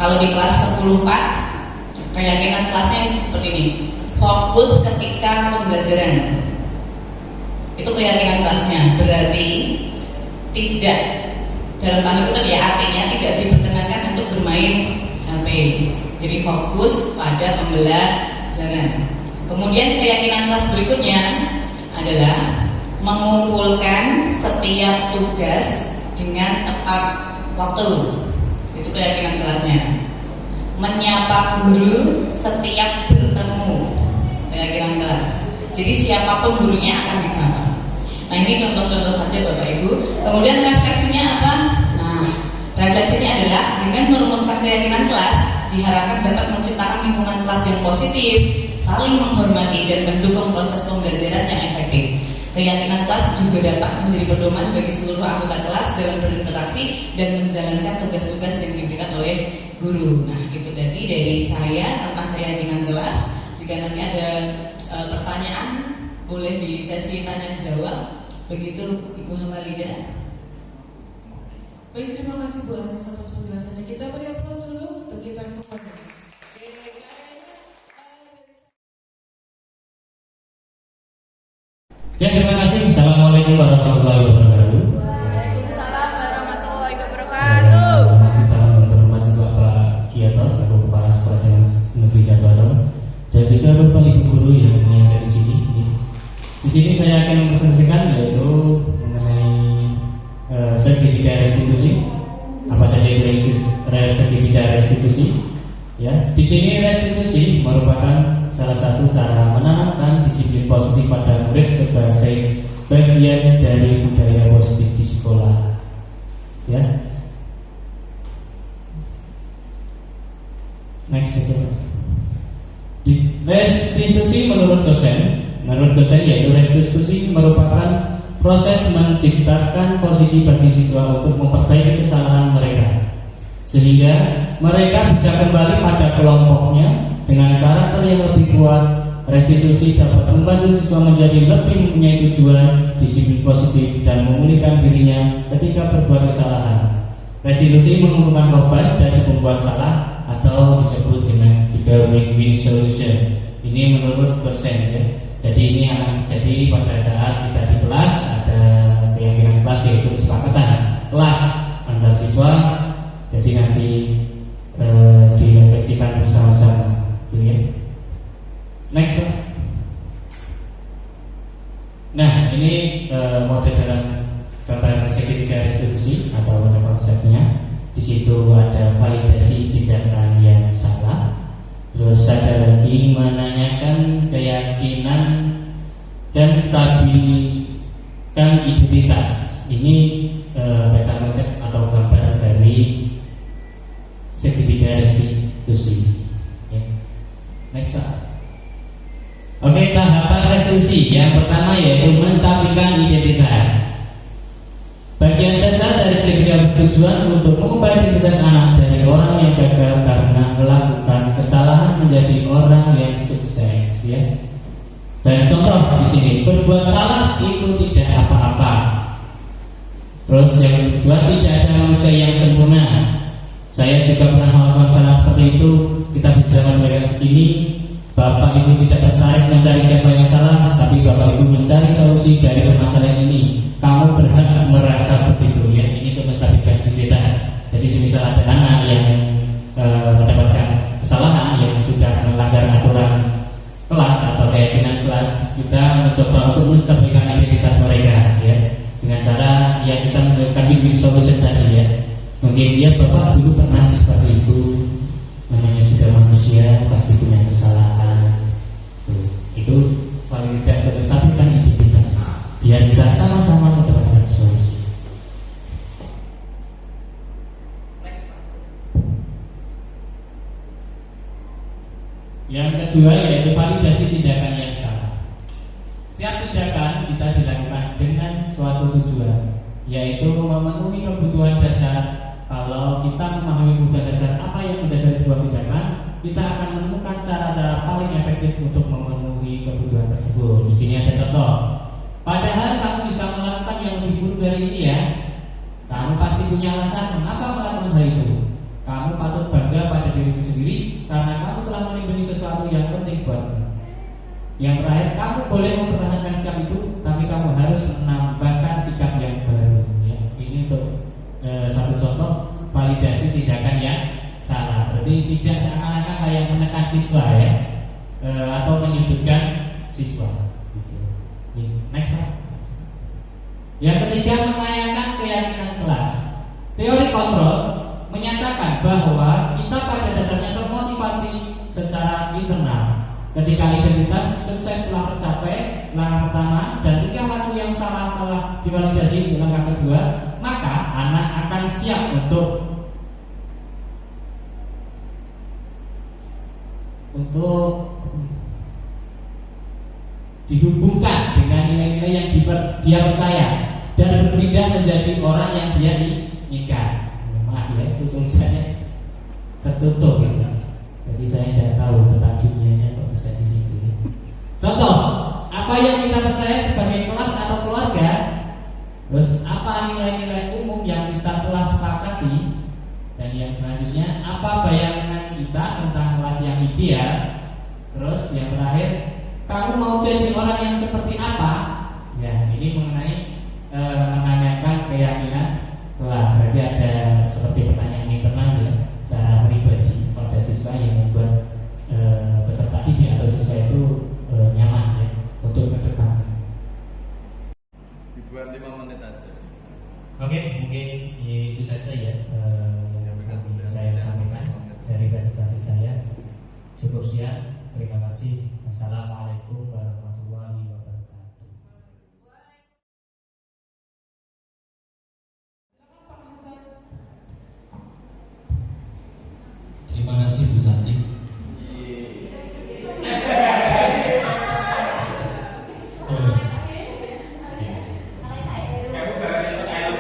Kalau di kelas 10-4, keyakinan kelasnya seperti ini. Fokus ketika pembelajaran. Itu keyakinan kelasnya. Berarti tidak, dalam tanda kutip ya, artinya tidak diperkenankan untuk bermain HP. Jadi fokus pada pembelajaran. Kemudian keyakinan kelas berikutnya adalah mengumpulkan setiap tugas dengan tepat waktu. Itu keyakinan kelasnya. Menyapa guru setiap bertemu. Keyakinan kelas. Jadi siapapun gurunya akan disapa. Nah, ini contoh-contoh saja Bapak Ibu. Kemudian refleksinya apa? Nah, refleksinya adalah dengan merumuskan keyakinan kelas diharapkan dapat menciptakan lingkungan kelas yang positif, saling menghormati dan mendukung proses pembelajaran yang efektif. Keyakinan kelas juga dapat menjadi pedoman bagi seluruh anggota kelas dalam berinteraksi dan menjalankan tugas-tugas yang diberikan oleh guru. Nah, itu tadi dari saya tentang keyakinan kelas. Jika nanti ada pertanyaan, boleh di sesi tanya jawab. Begitu Ibu Hamalida. Baik, terima kasih Bu Anis atas penjelasannya. Kita beri aplaus dulu untuk kita semuanya. Ya, terima kasih. Assalamualaikum warahmatullahi wabarakatuh. Waalaikumsalam warahmatullahi wabarakatuh. Terhormat Bapak Kiyato selaku Kepala Sekolah Negeri Jabarong dan juga Bapak Ibu guru yang ada di sini. Di sini saya akan mempresentasikan yaitu mengenai segitiga restitusi. Apa saja itu segitiga restitusi? Ya, di sini restitusi merupakan salah satu cara menanamkan disiplin positif pada murid sebagai bagian dari budaya positif di sekolah. Ya. Next saja. Restitusi menurut dosen yaitu restitusi merupakan proses menciptakan posisi bagi siswa untuk memperbaiki kesalahan mereka sehingga mereka bisa kembali pada kelompoknya dengan karakter yang lebih kuat. Restitusi dapat membantu siswa menjadi lebih mempunyai tujuan, disiplin positif dan memulihkan dirinya ketika berbuat kesalahan. Restitusi menguntungkan korban dan si pembuat salah atau disebut juga win-win solution. Ini menurut dosen ya. Jadi ini akan terjadi pada saat kita di kelas, ada keyakinan kelas yaitu kesepakatan kelas antar siswa. Jadi nanti direfleksikan bersama-sama. Ya. Next. Nah, ini model dalam gambaran segitiga restitusi atau pada konsepnya. Di situ ada validasi tindakan yang salah. Terus ada lagi menanyakan keyakinan dan stabilkan identitas. Ini meta konsep atau gambaran dari segitiga restitusi. Ya. Next Pak. Oke, tahapan restitusi. Yang pertama yaitu menstabilkan identitas. Bagian dasar dari segitiga bertujuan untuk mengubah identitas anak dari orang yang gagal karena melakukan kesalahan menjadi orang yang sukses, ya. Dan contoh di sini, berbuat salah itu tidak apa-apa. Terus yang kedua, tidak ada manusia yang sempurna. Saya juga pernah melakukan salah seperti itu. Kita bisa sampaikan ini, Bapak Ibu tidak tertarik mencari siapa yang salah, tapi Bapak Ibu mencari solusi dari permasalahan ini. Kamu berhak merasa begitu ya. Ini untuk menstabilkan identitas. Jadi semisal ada anak yang mendapatkan kesalahan yang sudah melanggar aturan kelas atau keyakinan kelas, kita mencoba untuk menstabilkan identitas mereka ya, dengan cara ya kita melakukan win-win solution tadi ya. Mungkin ya Bapak dulu pernah seperti itu, namanya juga manusia pasti punya kesalahan. Itu paling tidak menstabilkan identitas biar kita sama-sama mendapatkan solusi. Yang kedua yaitu validasi tindakan yang salah. Setiap tindakan kita dilakukan dengan suatu tujuan, yaitu memenuhi kebutuhan dasar. Kalau kita memahami kebutuhan dasar apa yang mendasari sebuah tindakan, kita akan menemukan cara-cara paling efektif untuk memenuhi kebutuhan tersebut. Di sini ada contoh. Padahal kamu bisa melakukan yang lebih buruk dari ini ya. Kamu pasti punya alasan mengapa melakukan hal itu. Kamu patut bangga pada dirimu sendiri karena kamu telah melindungi sesuatu yang penting buatmu. Yang terakhir, kamu boleh mempertahankan sikap itu, tapi kamu harus menambahkan sikap yang baru. Ya, ini untuk satu contoh validasi tindakan yang salah. Berarti tidak seakan-akan kayak menekan siswa ya, atau menyudutkan siswa. Gitu. Next Pak. Yang ketiga, menanyakan keyakinan kelas. Teori kontrol menyatakan bahwa kita pada dasarnya termotivasi secara internal. Ketika identitas sukses telah tercapai, langkah pertama, dan tingkah laku yang salah telah divalidasi langkah kedua, maka anak akan siap untuk dihubungkan dengan nilai-nilai yang dia percaya dan berpindah menjadi orang yang dia inginkan. Maaf ya, itu tulisannya tertutup gitu. Jadi saya tidak tahu tentang dunianya kok bisa di situ ya. Contoh, apa yang kita percaya sebagai kelas atau keluarga, terus apa nilai-nilai umum yang kita telah sepakati, dan yang selanjutnya apa bayangan kita tentang kelas yang ideal. Terus yang terakhir, kamu mau jadi orang yang seperti apa? Ya, ini mengenai menanyakan keyakinan kelas. Berarti ada seperti pertanyaan internal ya, secara pribadi pada siswa yang membuat peserta didik atau siswa itu nyaman ya untuk ke depan. Dibuat 5 menit aja. Oke, mungkin itu saja ya yang saya sampaikan dari presentasi saya. Cukup sekian. Terima kasih. Assalamualaikum warahmatullahi wabarakatuh. Terima kasih Bu Santi.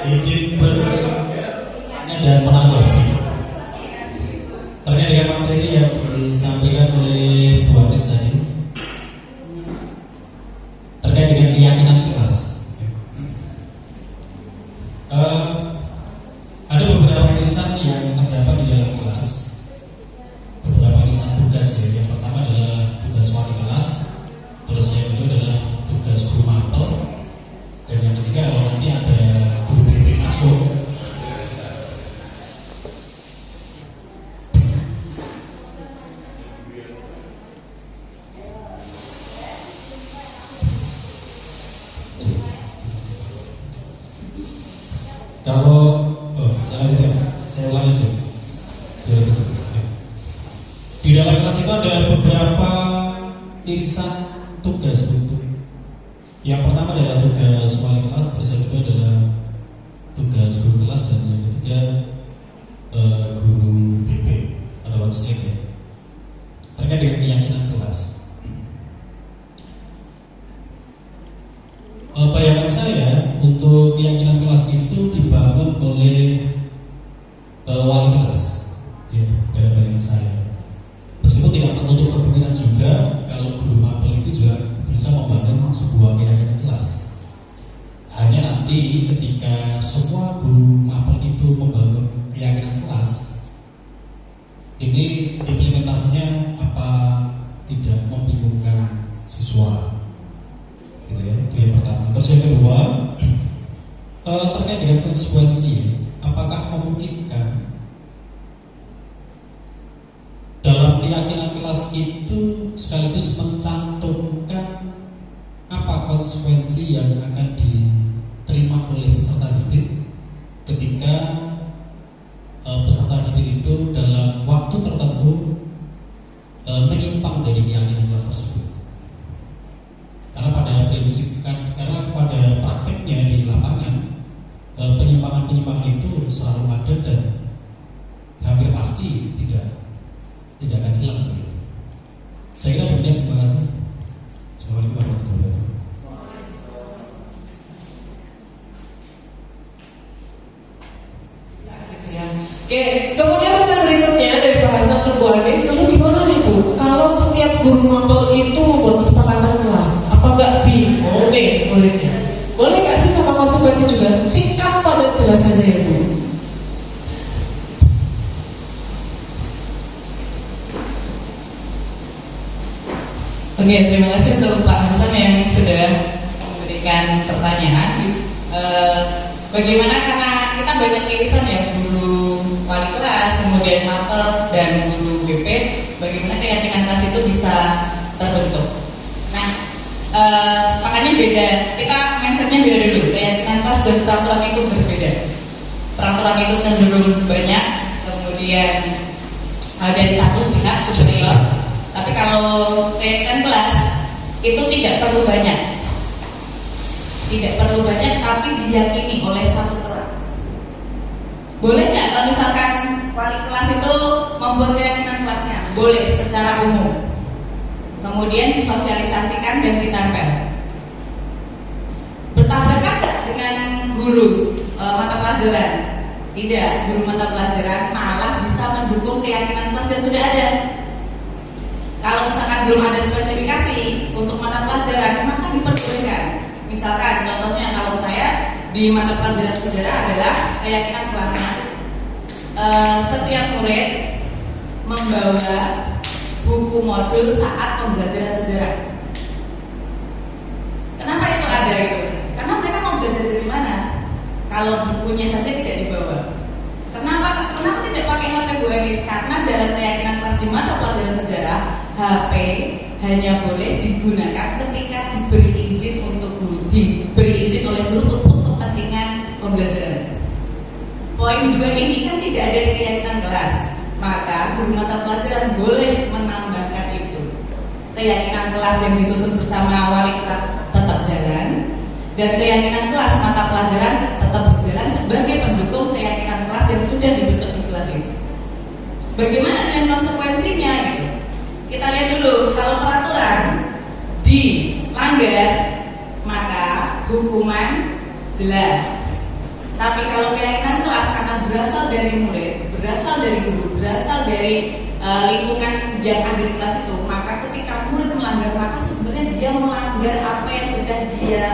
Izin bertanya dan menanggapi terkait dengan materi yang disampaikan oleh Bu Anis tadi terkait dengan keyakinan kelas. Ada beberapa lisan yang terdapat di dalam kelas, beberapa lisan tugas ya. Yang pertama adalah tugas wali kelas, terus yang kedua adalah tugas guru mapel, dan yang ketiga kalau nanti ada guru BP masuk. Kalau saya ulangi aja. Di dalam kelas itu ada beberapa irisan tugas untuk. Yang pertama adalah tugas wali kelas, terus yang kedua adalah tugas guru kelas, dan yang ketiga guru BP atau website ya. Terkait dengan keyakinan kelas. Bayangan saya untuk keyakinan kelas itu dibangun oleh wali kelas, ya, dari bayangan saya. Meskipun tidak menutup kemungkinan juga kalau guru mapel itu juga bisa membangun sebuah keyakinan kelas. Hanya nanti ketika semua guru mapel itu membangun keyakinan kelas, ini implementasinya apa tidak membingungkan siswa, gitu ya. Itu yang pertama. Terus yang kedua, terkait dengan konsekuensi, apakah memungkinkan dalam keyakinan kelas itu sekaligus mencantumkan apa konsekuensi yang akan diterima oleh peserta didik ketika peserta didik itu dalam waktu tertentu menyimpang dari keyakinan kelas tersebut. Karena pada prakteknya di lapangan penyimpangan itu selalu ada dan hampir pasti tidak akan hilang. Saya kira demikian, terima kasih. Assalamualaikum warahmatullahi wabarakatuh. Oke, kemudian pertanyaan berikutnya dari bahasan Bu Anies, lalu gimana nih Bu? Kalau setiap guru mapel itu membuat kesepakatan kelas, apa nggak bingung nih muridnya? Boleh nggak sih sama konsekuensi juga? Singkat padat jelas saja ya Bu. Oke, terima kasih untuk Pak Hasan yang sudah memberikan pertanyaan. Bagaimana karena kita banyak irisan ya, guru wali kelas, kemudian mapels dan guru BP, bagaimana keyakinan kelas itu bisa terbentuk. Nah, makanya beda, kita mindsetnya beda dulu. Keyakinan kelas dan peraturan itu berbeda. Peraturan itu cenderung banyak, kemudian dari satu pihak superior. Tapi kalau keyakinan kelas itu tidak perlu banyak, tapi diyakini oleh satu kelas. Boleh nggak kalau misalkan wali kelas itu membuat keyakinan kelasnya? Boleh secara umum. Kemudian disosialisasikan dan ditempel. Bertabrakan nggak dengan guru mata pelajaran? Tidak, guru mata pelajaran malah bisa mendukung keyakinan kelas yang sudah ada. Kalau misalkan belum ada spesifikasi untuk mata pelajaran, maka diperbolehkan. Misalkan contohnya kalau saya di mata pelajaran sejarah adalah keyakinan kelasnya setiap murid membawa buku modul saat pembelajaran sejarah. Kenapa itu ada itu? Karena mereka mau belajar dari mana? Kalau bukunya saja tidak dibawa. Kenapa tidak pakai HP Bu Anies? Karena dalam keyakinan kelas di mata pelajaran sejarah, HP hanya boleh digunakan ketika diberi izin oleh guru untuk kepentingan pembelajaran. Poin 2 ini kan tidak ada di keyakinan kelas, maka guru mata pelajaran boleh menambahkan itu. Keyakinan kelas yang disusun bersama wali kelas tetap jalan, dan keyakinan kelas mata pelajaran tetap berjalan sebagai pendukung keyakinan kelas yang sudah dibentuk di kelas itu. Bagaimana dengan konsekuensinya? Gitu. Kita lihat dulu, kalau peraturan dilanggar maka hukuman jelas. Tapi kalau keyakinan kelas karena berasal dari murid, berasal dari guru, berasal dari lingkungan yang ada di kelas itu, maka ketika murid melanggar, maka sebenarnya dia melanggar apa yang sudah dia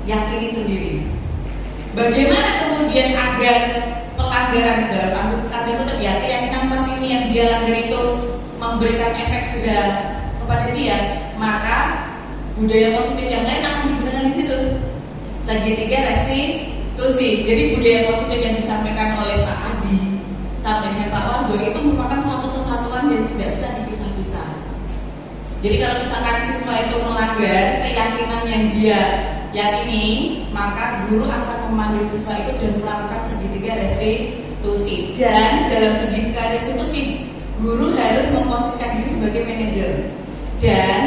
yakini sendiri. Bagaimana kemudian agar pelanggaran dalam tanda kutip ya keyakinan kelas ini yang dia langgar itu memberikan efek jerah kepada dia, maka budaya positif yang lain akan digunakan di situ. Segitiga restitusi. Jadi budaya positif yang disampaikan oleh Pak Adi sampai dengan Pak Warjo itu merupakan suatu kesatuan yang tidak bisa dipisah-pisah. Jadi kalau misalkan siswa itu melanggar keyakinan yang dia yakini, maka guru akan memanggil siswa itu dan melakukan segitiga restitusi. Dan dalam segitiga restitusi, guru harus memposisikan diri sebagai manajer dan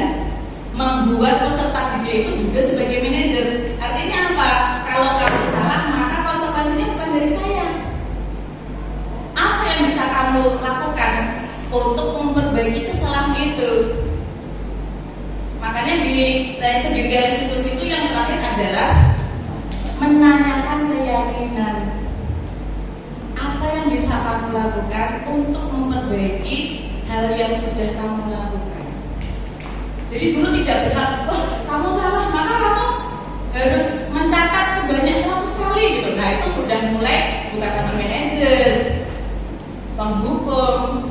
membuat peserta didik itu juga sebagai manajer. Artinya apa? Kalau kamu salah, maka konsekuensinya bukan dari saya. Apa yang bisa kamu lakukan untuk memperbaiki kesalahan itu? Makanya di segitiga restitusi itu yang terakhir adalah menanyakan keyakinan. Apa yang bisa kamu lakukan untuk memperbaiki hal yang sudah kamu lakukan? Jadi guru tidak berhak, wah kamu salah, maka kamu harus mencatat sebanyak 100 kali gitu. Nah itu sudah mulai bukan karena manajer. penghukum.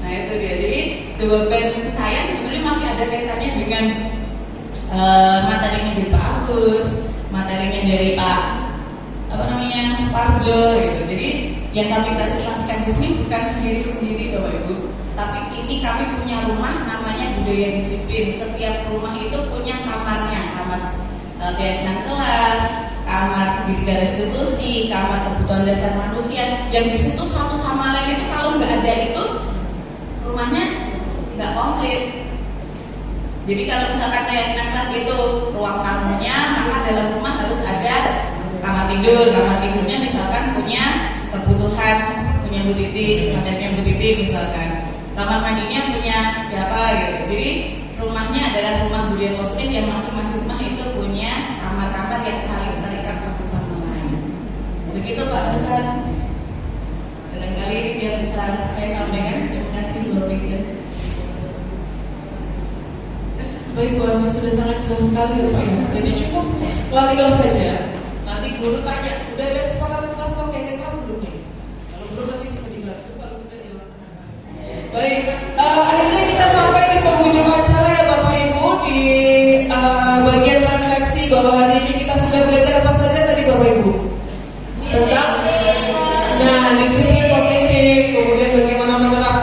Nah itu dia. Jadi jawaban saya sebenarnya masih ada kaitannya dengan materinya dari Pak Agus, materinya dari Pak Parjo gitu. Jadi yang kami presentasikan di sini bukan sendiri-sendiri Bapak Ibu, tapi ini kami punya rumah namanya budaya disiplin. Setiap rumah itu punya kamarnya, kamar keyakinan kelas, kamar segitiga restitusi, kamar kebutuhan dasar manusia. Yang di situ satu sama lain itu kalau nggak ada itu rumahnya nggak komplit. Jadi kalau misalkan keyakinan kelas itu ruang tamunya, maka dalam rumah harus ada kamar tidur. Kamar tidurnya misalkan punya kebutuhan, punya Bu Titi, materinya Bu Titi misalkan. Kamar mandinya punya siapa gitu. Jadi rumahnya adalah rumah budaya positif yang masing-masing rumah itu punya kamar-kamar yang saling terikat satu sama lain. Begitu Pak Hasan. Barangkali yang bisa saya sampaikan. Terima kasih Bu Rika. Baik Bu Anda sudah sangat jelas sekali Pak ya. Jadi cukup wali kelas saja. Nanti guru tanya, udah lihat sepakatan kelas atau kayaknya kelas belum nih? Kalau belum nanti bisa dibantu, kalau sudah dilaksanakan. Baik, akhirnya kita sampai di penghujung acara ya Bapak Ibu. Di bagian refleksi bahwa hari ini kita sudah belajar apa saja tadi Bapak Ibu? Tentang disiplin positif, kemudian bagaimana menerapkan